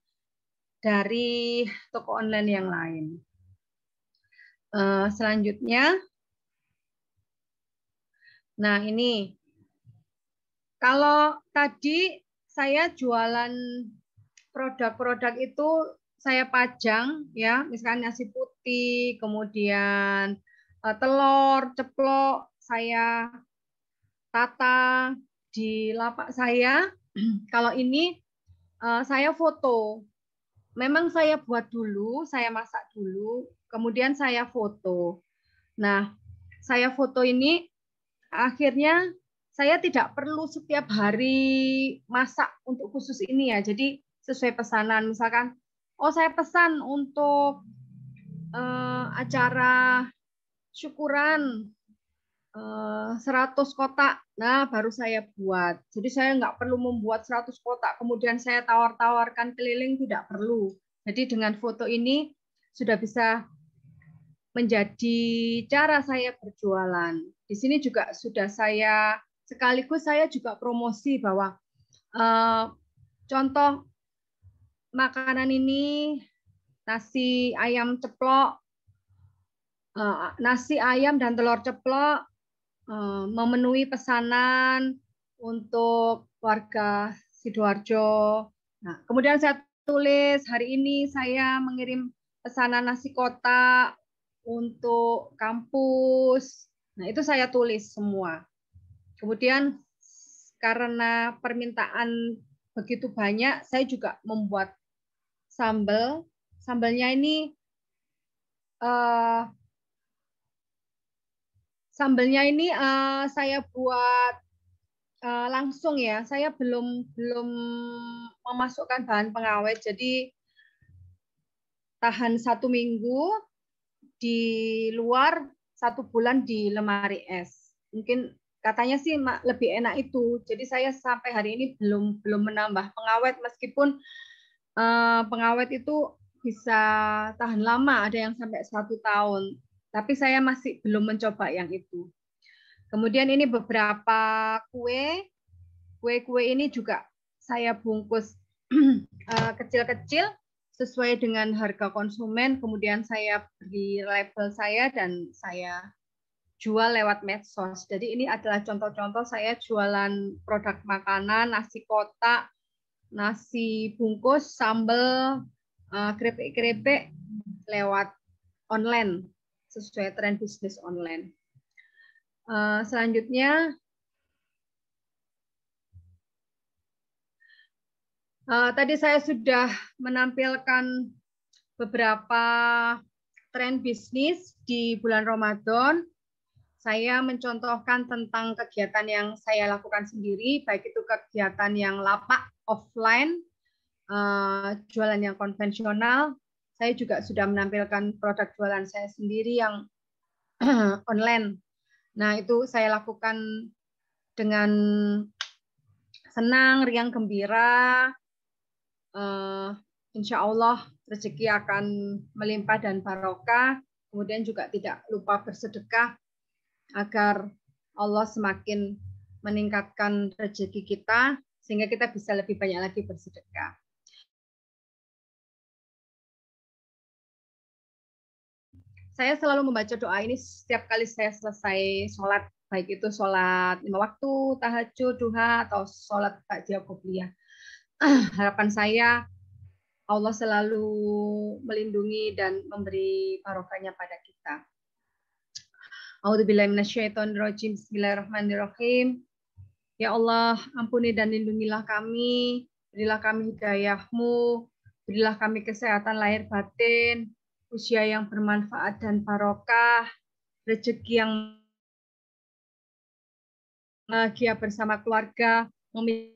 dari toko online yang lain. Selanjutnya, nah ini, kalau tadi saya jualan produk-produk itu saya pajang, ya, misalnya nasi putih, kemudian telur, ceplok, saya tata di lapak saya. Kalau ini saya foto. Memang saya buat dulu, saya masak dulu, kemudian saya foto. Nah, saya foto ini akhirnya saya tidak perlu setiap hari masak untuk khusus ini ya. Jadi sesuai pesanan, misalkan, oh saya pesan untuk acara syukuran 100 kotak, nah baru saya buat. Jadi saya nggak perlu membuat 100 kotak, kemudian saya tawar-tawarkan keliling, tidak perlu. Jadi dengan foto ini sudah bisa menjadi cara saya berjualan. Di sini juga sudah saya, sekaligus saya juga promosi bahwa contoh makanan ini, nasi ayam ceplok, nasi ayam dan telur ceplok, memenuhi pesanan untuk warga Sidoarjo. Nah, kemudian saya tulis hari ini saya mengirim pesanan nasi kotak untuk kampus. Nah, itu saya tulis semua. Kemudian karena permintaan begitu banyak, saya juga membuat sambal. Sambalnya ini saya buat langsung ya. Saya belum memasukkan bahan pengawet, jadi tahan 1 minggu di luar, 1 bulan di lemari es. Mungkin katanya sih lebih enak itu. Jadi saya sampai hari ini belum menambah pengawet, meskipun pengawet itu bisa tahan lama, ada yang sampai 1 tahun. Tapi saya masih belum mencoba yang itu. Kemudian ini beberapa kue. Kue-kue ini juga saya bungkus kecil-kecil sesuai dengan harga konsumen. Kemudian saya beri label saya dan saya jual lewat medsos. Jadi ini adalah contoh-contoh saya jualan produk makanan, nasi kotak, nasi bungkus, sambal, keripik-keripik lewat online sesuai tren bisnis online. Selanjutnya, tadi saya sudah menampilkan beberapa tren bisnis di bulan Ramadan. Saya mencontohkan tentang kegiatan yang saya lakukan sendiri, baik itu kegiatan yang lapak offline, jualan yang konvensional. Saya juga sudah menampilkan produk jualan saya sendiri yang online. Nah, itu saya lakukan dengan senang, riang, gembira. Insya Allah rezeki akan melimpah dan barokah. Kemudian juga tidak lupa bersedekah agar Allah semakin meningkatkan rezeki kita sehingga kita bisa lebih banyak lagi bersedekah. Saya selalu membaca doa ini setiap kali saya selesai sholat, baik itu sholat 5 waktu, tahajud, duha, atau sholat ba'diyah qobliyah. Harapan saya Allah selalu melindungi dan memberi barokahnya pada kita. A'udzubillahi minasyaitonirrajim. Bismillahirrahmanirrahim. Ya Allah, ampuni dan lindungilah kami, berilah kami hidayah-Mu, berilah kami kesehatan lahir batin, usia yang bermanfaat dan barokah, rezeki yang bahagia bersama keluarga, memiliki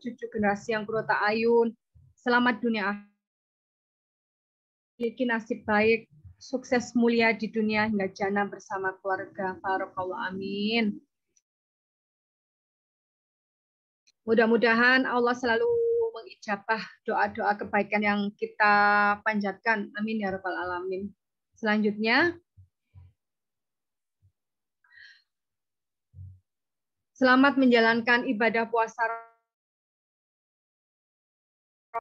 cucu generasi yang kurota ayun, selamat dunia, memiliki nasib baik, sukses mulia di dunia hingga jannah bersama keluarga. Barakallahu amin. Mudah-mudahan Allah selalu mengijabah doa-doa kebaikan yang kita panjatkan. Amin ya rabbal alamin. Selanjutnya, selamat menjalankan ibadah puasa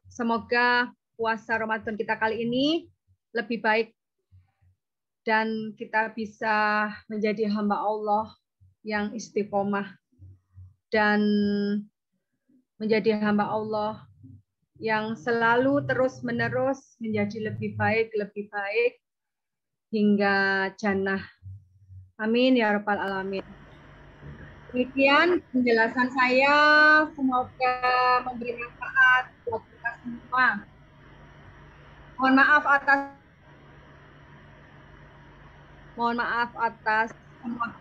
Semoga puasa Ramadan kita kali ini lebih baik dan kita bisa menjadi hamba Allah yang istiqomah dan menjadi hamba Allah yang selalu terus-menerus menjadi lebih baik hingga jannah. Amin ya rabbal alamin. Demikian penjelasan saya, semoga memberi manfaat buat kita semua. Mohon maaf atas semua.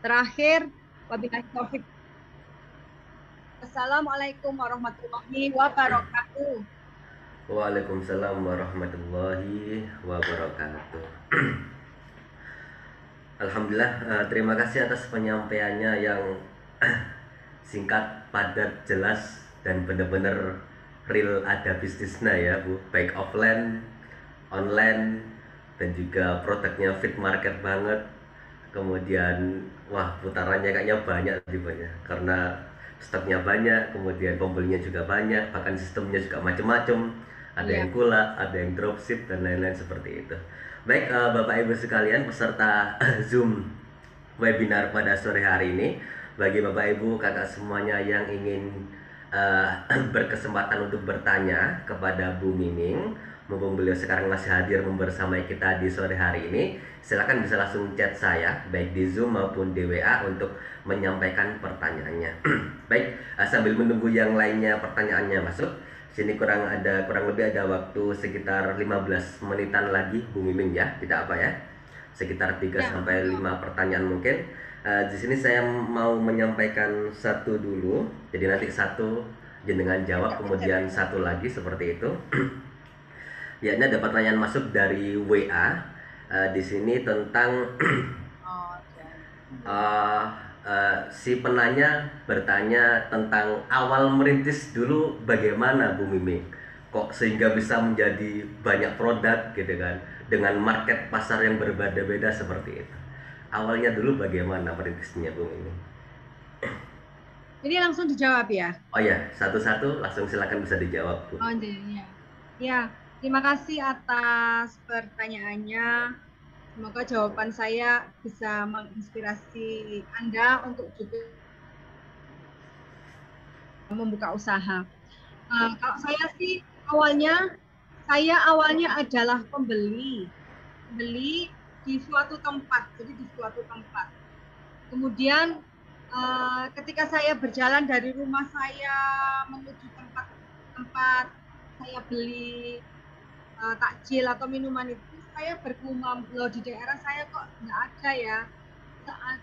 Terakhir, wabillahi taufik. Assalamualaikum warahmatullahi wabarakatuh. Waalaikumsalam warahmatullahi wabarakatuh. Alhamdulillah, terima kasih atas penyampaiannya yang singkat, padat, jelas, dan benar-benar real ada bisnisnya ya Bu. Baik offline, online, dan juga produknya fit market banget. Kemudian wah, putarannya kayaknya banyak karena stoknya banyak, kemudian pembelinya juga banyak, bahkan sistemnya juga macam-macam. Ada yang kulak, ada yang dropship, dan lain-lain seperti itu. Baik, Bapak Ibu sekalian, peserta Zoom webinar pada sore hari ini, bagi Bapak Ibu kakak semuanya yang ingin berkesempatan untuk bertanya kepada Bu Miming, mumpung beliau sekarang masih hadir membersamai kita di sore hari ini, silakan bisa langsung chat saya baik di Zoom maupun di WA untuk menyampaikan pertanyaannya. Baik, sambil menunggu yang lainnya pertanyaannya masuk, sini kurang lebih ada waktu sekitar 15 menitan lagi Bu Miming ya, tidak apa ya, sekitar 3 sampai 5 pertanyaan mungkin. Di sini saya mau menyampaikan satu dulu, jadi nanti satu jenengan jawab, kemudian satu lagi seperti itu. Ya, ini ada pertanyaan masuk dari WA. Di sini tentang si penanya bertanya tentang awal merintis dulu bagaimana Bu Miming, kok sehingga bisa menjadi banyak produk gitu kan, dengan market pasar yang berbeda-beda seperti itu. Awalnya dulu bagaimana merintisnya Bu Miming? Jadi langsung dijawab ya? Oh ya, satu-satu langsung silakan bisa dijawab Bu. Oh iya. Ya, terima kasih atas pertanyaannya. Semoga jawaban saya bisa menginspirasi Anda untuk juga membuka usaha. Kalau saya sih awalnya adalah pembeli di suatu tempat, jadi di suatu tempat. Kemudian ketika saya berjalan dari rumah saya menuju tempat saya beli takjil atau minuman itu, saya bergumam, loh di daerah saya kok nggak ada ya.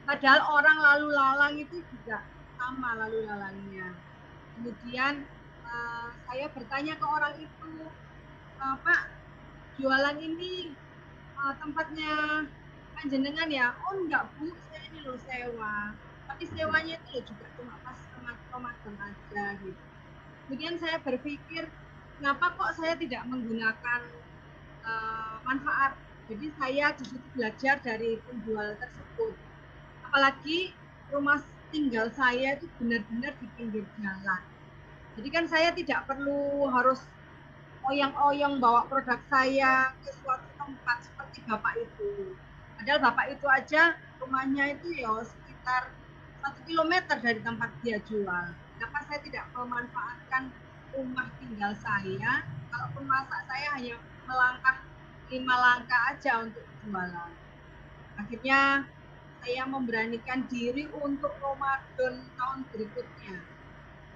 Padahal orang lalu lalang itu juga sama lalu lalangnya. Kemudian saya bertanya ke orang itu, Pak, jualan ini tempatnya panjenengan ya? Oh enggak Bu, saya ini loh sewa. Tapi sewanya itu juga cuma pas Ramadan aja gitu. Kemudian saya berpikir, kenapa kok saya tidak menggunakan manfaat? Jadi saya di situ belajar dari penjual tersebut. Apalagi rumah tinggal saya itu benar-benar di pinggir jalan. Jadi kan saya tidak perlu harus oyang-oyang bawa produk saya ke suatu tempat seperti Bapak itu. Padahal Bapak itu aja rumahnya itu ya sekitar 1 kilometer dari tempat dia jual. Kenapa saya tidak memanfaatkan rumah tinggal saya? Kalaupun masa saya hanya melangkah 5 langkah aja untuk jualan. Akhirnya saya memberanikan diri untuk Ramadan tahun berikutnya.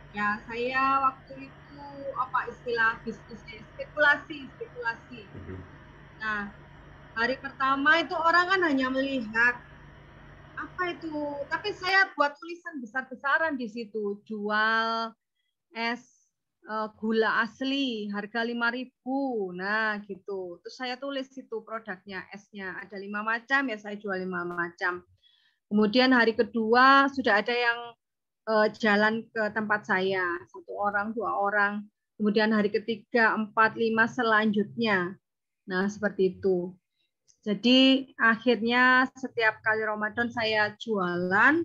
Ya, saya waktu itu apa istilah bisnisnya, spekulasi. Nah, hari pertama itu orang kan hanya melihat apa itu, tapi saya buat tulisan besar-besaran di situ, jual es gula asli harga 5.000. Nah, gitu. Terus saya tulis itu produknya, esnya ada 5 macam ya, saya jual 5 macam. Kemudian hari kedua sudah ada yang jalan ke tempat saya, 1 orang, 2 orang. Kemudian hari ketiga, 4, 5 selanjutnya. Nah, seperti itu. Jadi akhirnya setiap kali Ramadan saya jualan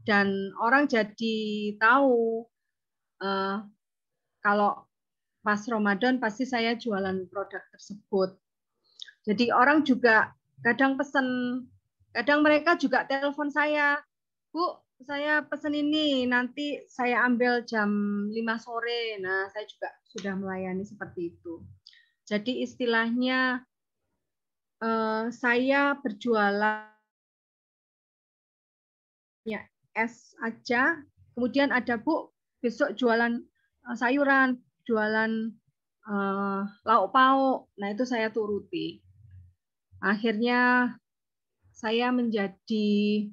dan orang jadi tahu kalau pas Ramadan pasti saya jualan produk tersebut. Jadi orang juga kadang pesen, kadang mereka juga telepon saya, Bu, saya pesen ini, nanti saya ambil jam 5 sore. Nah, saya juga sudah melayani seperti itu. Jadi istilahnya saya berjualan ya es aja, kemudian ada Bu besok jualan sayuran, jualan lauk pauk. Nah, itu saya turuti. Akhirnya saya menjadi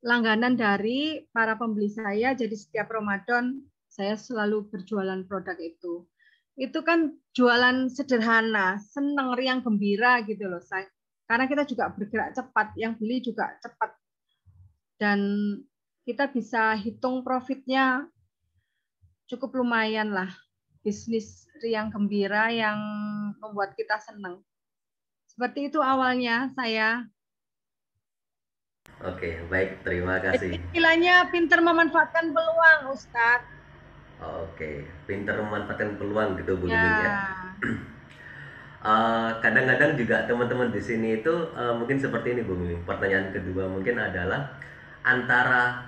langganan dari para pembeli saya, jadi setiap Ramadan saya selalu berjualan produk itu. Itu kan jualan sederhana, senang, riang, gembira gitu loh. Karena kita juga bergerak cepat, yang beli juga cepat. Dan kita bisa hitung profitnya cukup lumayan lah. Bisnis riang gembira yang membuat kita senang. Seperti itu awalnya saya. Oke, baik, terima kasih. Istilahnya pinter memanfaatkan peluang, Ustadz. Oke, pinter memanfaatkan peluang gitu Bu Ya. Miming ya. Kadang-kadang juga teman-teman di sini itu mungkin seperti ini Bu Miming. Pertanyaan kedua mungkin adalah antara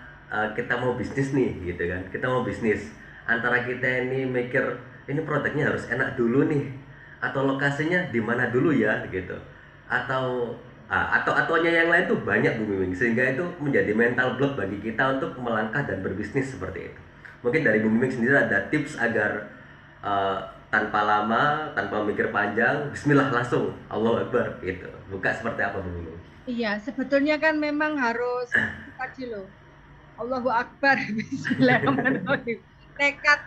kita mau bisnis nih gitu kan, kita mau bisnis, antara kita ini mikir ini produknya harus enak dulu nih, atau lokasinya di mana dulu ya gitu, ataunya yang lain tuh banyak Bu Miming, sehingga itu menjadi mental block bagi kita untuk melangkah dan berbisnis seperti itu. Mungkin dari Bu Miming sendiri ada tips agar tanpa lama, tanpa mikir panjang, bismillah langsung, Allahu Akbar gitu. Buka seperti apa Bu Miming? Iya, sebetulnya kan memang harus tadi loh. Allahu Akbar, bismillahirrahmanirrahim. Tekad.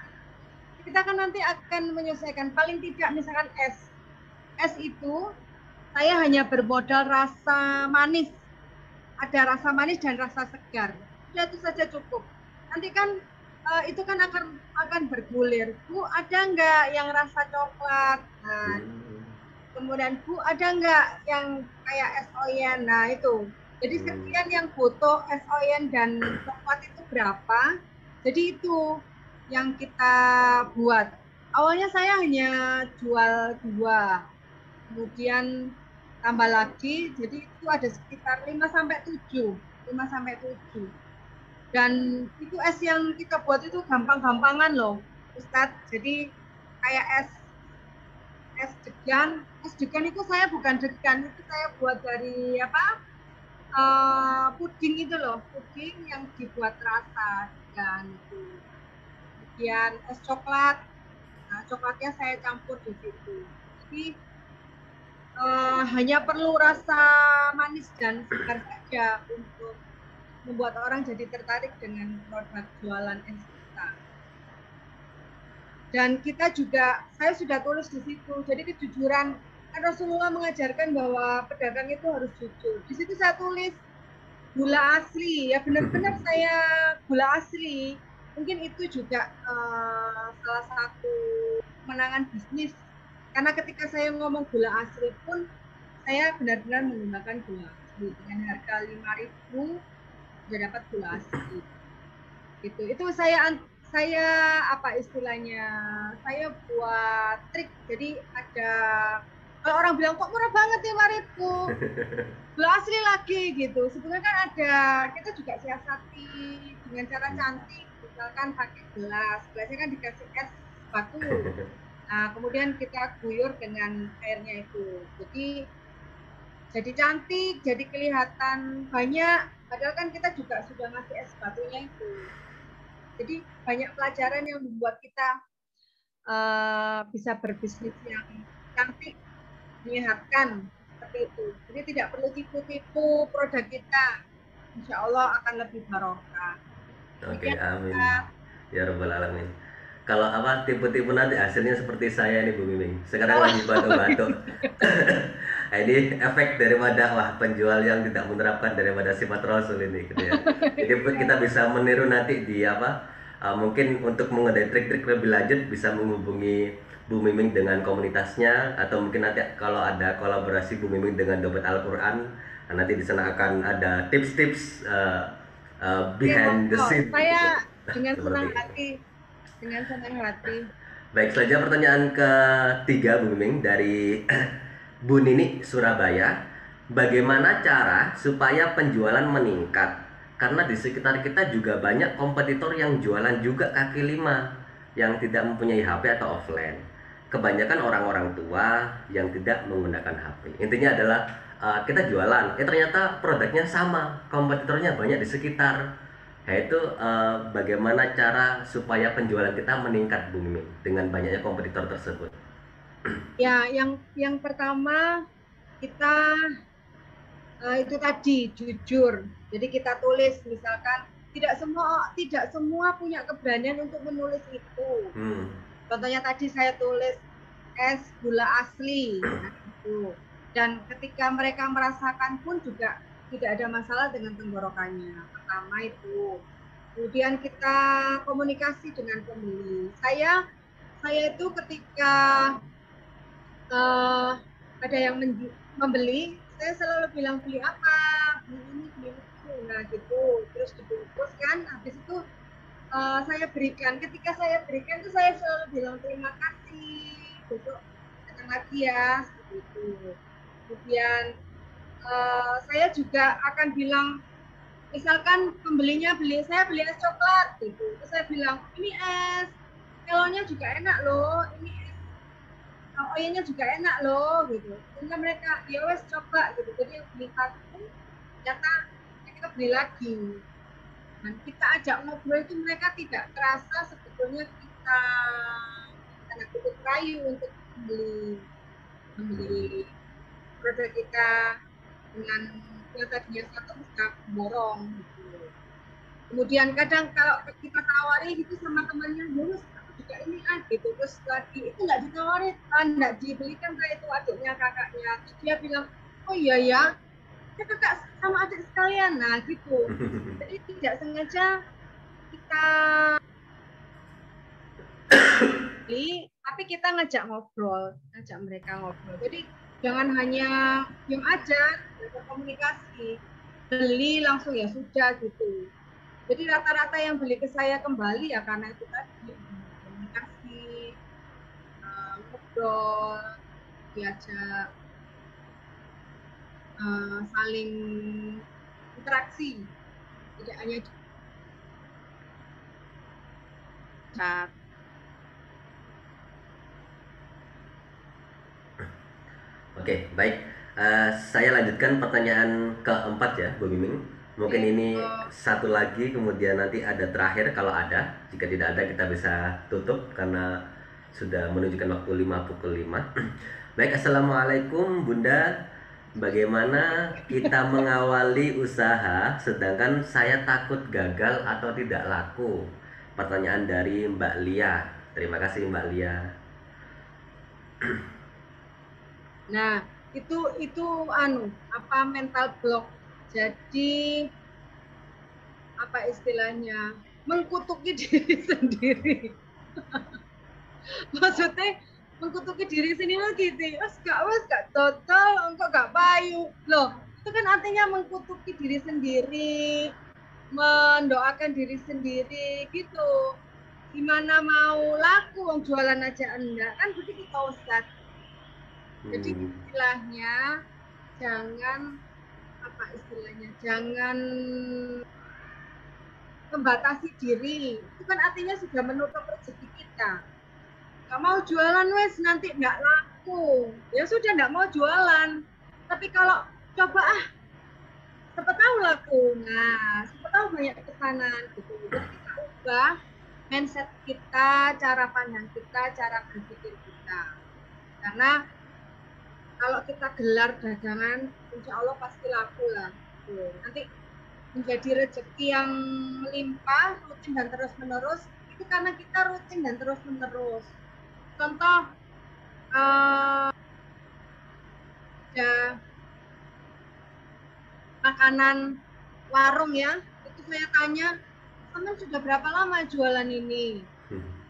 Kita kan nanti akan menyelesaikan, paling tidak misalkan es. Es itu saya hanya bermodal rasa manis. Ada rasa manis dan rasa segar. Sudah itu saja cukup. Nanti kan itu kan akan bergulir. Bu, ada nggak yang rasa coklat? Nah, kemudian Bu, ada nggak yang kayak es oyen? Nah, itu. Jadi sekian yang foto es oyen dan coklat itu berapa? Jadi itu yang kita buat. Awalnya saya hanya jual 2. Kemudian tambah lagi, jadi itu ada sekitar 5 sampai 7. Dan itu es yang kita buat itu gampang-gampangan loh, Ustadz. Jadi kayak es degan. Es degan itu saya bukan degan, itu saya buat dari puding itu loh, puding yang dibuat rasa degan itu. Kemudian es coklat, nah coklatnya saya campur di situ. Jadi hanya perlu rasa manis dan segar saja untuk membuat orang jadi tertarik dengan produk jualan es kita. Dan kita juga, saya sudah tulis di situ, jadi kejujuran. Rasulullah mengajarkan bahwa pedagang itu harus jujur. Di situ saya tulis gula asli, ya benar-benar saya gula asli. Mungkin itu juga salah satu kemenangan bisnis. Karena ketika saya ngomong gula asli pun, saya benar-benar menggunakan gula asli. Dengan harga 5.000, sudah dapat gula asli. Itu saya apa istilahnya, saya buat trik. Jadi ada, kalau orang bilang kok murah banget 5.000, gula asli lagi gitu. Sebenarnya kan ada, kita juga siasati dengan cara cantik. Misalkan pakai gelasnya kan dikasih es batu. Nah, kemudian kita guyur dengan airnya itu. Jadi cantik, jadi kelihatan banyak. Padahal kan kita juga sudah ngasih es batunya itu. Jadi banyak pelajaran yang membuat kita bisa berbisnis yang cantik, menyehatkan seperti itu. Jadi tidak perlu tipu-tipu produk kita. Insya Allah akan lebih barokah. Oke, amin. Ya Rabbal Alamin. Kalau tipu-tipu nanti hasilnya seperti saya nih Bu Miming. Sekarang lagi batuk-batuk. Ini efek daripada penjual yang tidak menerapkan daripada sifat Rasul ini gitu ya. Jadi kita bisa meniru nanti di mungkin untuk mengenai trik-trik lebih lanjut bisa menghubungi Bu Miming dengan komunitasnya, atau mungkin nanti kalau ada kolaborasi Bu Miming dengan Dompet Al-Quran, nanti di sana akan ada tips-tips behind the scene. Saya dengan senang hati dengan senang hati. Baik, selanjutnya pertanyaan ketiga Bu Miming dari Bu Nini Surabaya. Bagaimana cara supaya penjualan meningkat? Karena di sekitar kita juga banyak kompetitor yang jualan juga kaki lima yang tidak mempunyai HP atau offline. Kebanyakan orang-orang tua yang tidak menggunakan HP. Intinya adalah kita jualan, ternyata produknya sama, kompetitornya banyak di sekitar. Yaitu bagaimana cara supaya penjualan kita meningkat Bu Mimi dengan banyaknya kompetitor tersebut. Ya, yang pertama kita itu tadi jujur. Jadi kita tulis misalkan tidak semua punya keberanian untuk menulis itu. Contohnya tadi saya tulis es gula asli, nah, itu. Dan ketika mereka merasakan pun juga tidak ada masalah dengan tenggorokannya. Pertama itu. Kemudian kita komunikasi dengan pembeli. Saya itu ketika ada yang membeli, saya selalu bilang beli apa, beli ini, beli itu, nah gitu. Terus dibungkus kan, habis itu saya berikan. Ketika saya berikan itu saya selalu bilang terima kasih, besok datang lagi ya, seperti itu. Kemudian saya juga akan bilang, misalkan pembelinya saya beli es coklat gitu, terus saya bilang ini es melonya juga enak loh, ini es oyenya juga enak loh gitu. Sehingga mereka ya wes coba gitu. Jadi yang beli satu ternyata kita beli lagi. Dan kita ajak ngobrol itu mereka tidak terasa sebetulnya kita tanda kutip rayu untuk membeli produk kita dengan yang tadinya satu bisa borong gitu. Kemudian kadang kalau kita tawari gitu sama temannya, lulus juga ini gitu, terus lagi itu nggak ditawarin, nggak dibelikan kayak itu adiknya kakaknya, terus dia bilang oh iya ya kita kakak sama adik sekalian, nah gitu. Jadi tidak sengaja kita beli, tapi kita ngajak mereka ngobrol. Jadi jangan hanya diam aja, berkomunikasi, beli langsung ya sudah gitu. Jadi rata-rata yang beli ke saya kembali ya karena itu tadi komunikasi, ngobrol, diajak saling interaksi, tidak hanya chat. Oke, baik. Saya lanjutkan pertanyaan keempat ya, Bu Miming. Mungkin ini satu lagi, kemudian nanti ada terakhir kalau ada. Jika tidak ada kita bisa tutup karena sudah menunjukkan waktu pukul 5. Baik, Assalamualaikum Bunda. Bagaimana kita mengawali usaha sedangkan saya takut gagal atau tidak laku? Pertanyaan dari Mbak Lia. Terima kasih Mbak Lia. Nah, itu mental block. Jadi apa istilahnya? Mengkutuki diri sendiri. Maksudnya mengkutuki diri sendiri gitu. Wes gak total, engkau gak payu. Loh, itu kan artinya mengkutuki diri sendiri, mendoakan diri sendiri gitu. Gimana mau laku jualan aja enggak, kan begitu Pak Ustadz. Jadi istilahnya jangan jangan membatasi diri. Itu kan artinya sudah menutup rezeki kita. Gak mau jualan wes nanti nggak laku. Ya sudah nggak mau jualan. Tapi kalau coba siapa tahu laku. Nah, siapa tahu banyak pesanan gitu. Jadi kita ubah mindset kita, cara pandang kita, cara berpikir kita. Karena kalau kita gelar dagangan, insya Allah pasti laku lah. Nanti menjadi rezeki yang melimpah, rutin dan terus-menerus, itu karena kita rutin dan terus-menerus. Contoh, ada makanan warung ya, itu saya tanya, kamu sudah berapa lama jualan ini?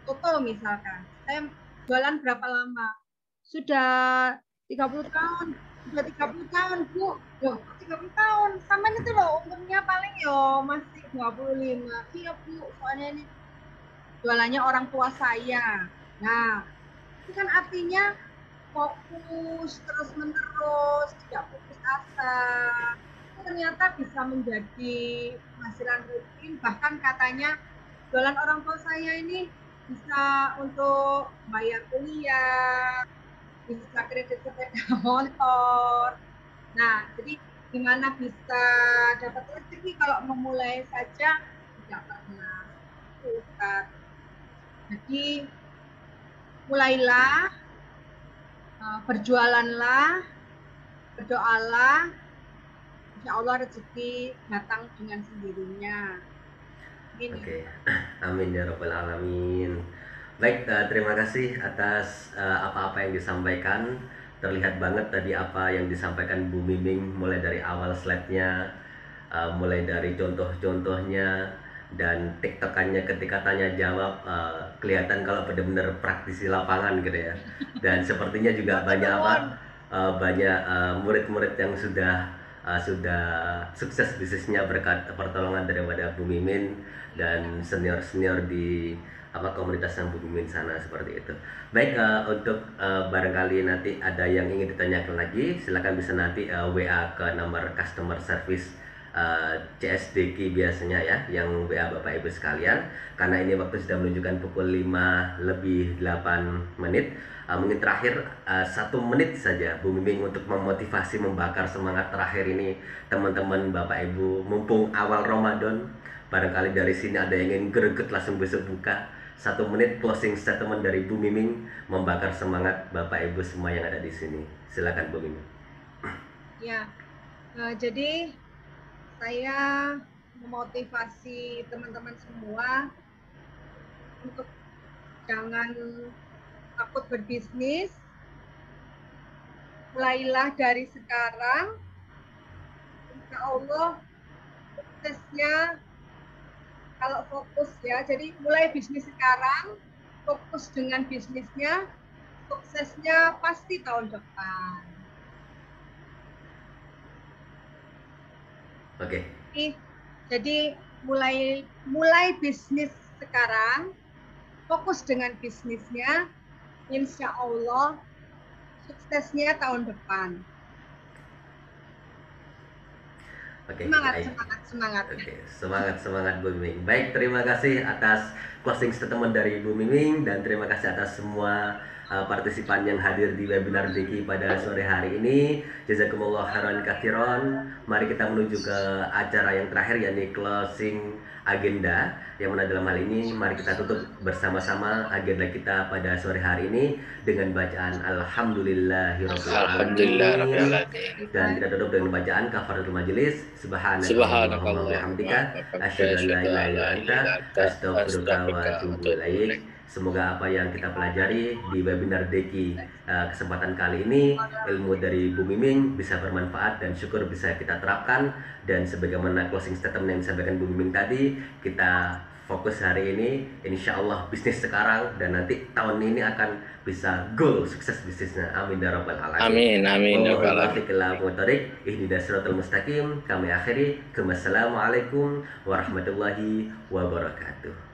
Toto misalkan, saya jualan berapa lama? Sudah 30 tahun, sudah 30 tahun, Bu. Loh, 30 tahun. Sama itu loh, umurnya paling masih 25. Iya, Bu. Soalnya ini jualannya orang tua saya. Nah, itu kan artinya fokus terus-menerus, tidak putus asa. Ternyata bisa menjadi penghasilan rutin, bahkan katanya jualan orang tua saya ini bisa untuk bayar kuliah, bisa kredit sepeda motor. Nah, jadi gimana bisa dapat rezeki kalau memulai saja tidak pernah. Ustaz. Jadi mulailah, berjualanlah, berdoalah, insya Allah rezeki datang dengan sendirinya. Amin. Oke, amin ya rabbal alamin. Baik, terima kasih atas apa-apa yang disampaikan. Terlihat banget tadi apa yang disampaikan Bu Miming, mulai dari awal slide-nya, mulai dari contoh-contohnya, dan tiktokannya ketika tanya jawab, kelihatan kalau benar-benar praktisi lapangan gitu ya. Dan sepertinya juga banyak banyak murid-murid yang sudah sukses bisnisnya berkat pertolongan daripada Bu Mimin dan senior-senior di komunitas yang Bu Mimin sana, seperti itu. Baik, untuk barangkali nanti ada yang ingin ditanyakan lagi, silakan bisa nanti WA ke nomor customer service CSDK biasanya ya, yang WA Bapak Ibu sekalian, karena ini waktu sudah menunjukkan pukul 5:08. Mungkin terakhir 1 menit saja Bu Miming untuk memotivasi, membakar semangat terakhir ini teman-teman Bapak Ibu, mumpung awal Ramadan, barangkali dari sini ada yang ingin greget langsung besok buka. 1 menit closing statement dari Bu Miming membakar semangat Bapak Ibu semua yang ada di sini. Silakan Bu Miming. Ya, jadi saya memotivasi teman-teman semua untuk jangan takut berbisnis. Mulailah dari sekarang, insya Allah suksesnya kalau fokus ya. Jadi mulai bisnis sekarang, fokus dengan bisnisnya, suksesnya pasti tahun depan. Oke. Jadi mulai bisnis sekarang, fokus dengan bisnisnya, insya Allah suksesnya tahun depan. Oke, semangat. Oke, semangat Bu Miming. Baik, terima kasih atas closing statement dari Bu Miming, dan terima kasih atas semua partisipan yang hadir di webinar Diki pada sore hari ini. Jazakumullah khairan katsiran. Mari kita menuju ke acara yang terakhir, yakni closing agenda, yang mana dalam hal ini mari kita tutup bersama-sama agenda kita pada sore hari ini dengan bacaan Alhamdulillahirabbil alamin, dan kita tutup dengan bacaan kafaratul majelis, subhanakallahumma wa bihamdika asyhadu an la ilaha illa anta astaghfiruka wa atubu ilaik. Semoga apa yang kita pelajari di webinar Deki kesempatan kali ini, ilmu dari Bu Miming bisa bermanfaat dan syukur bisa kita terapkan. Dan sebagaimana closing statement yang disampaikan Bu Miming tadi, kita fokus hari ini, insya Allah bisnis sekarang, dan nanti tahun ini akan bisa goal sukses bisnisnya. Amin ya rabbal alamin. Amin ya rabbal alamin. Ihdinas siratal mustaqim. Kami akhiri. Wassalamualaikum warahmatullahi wabarakatuh.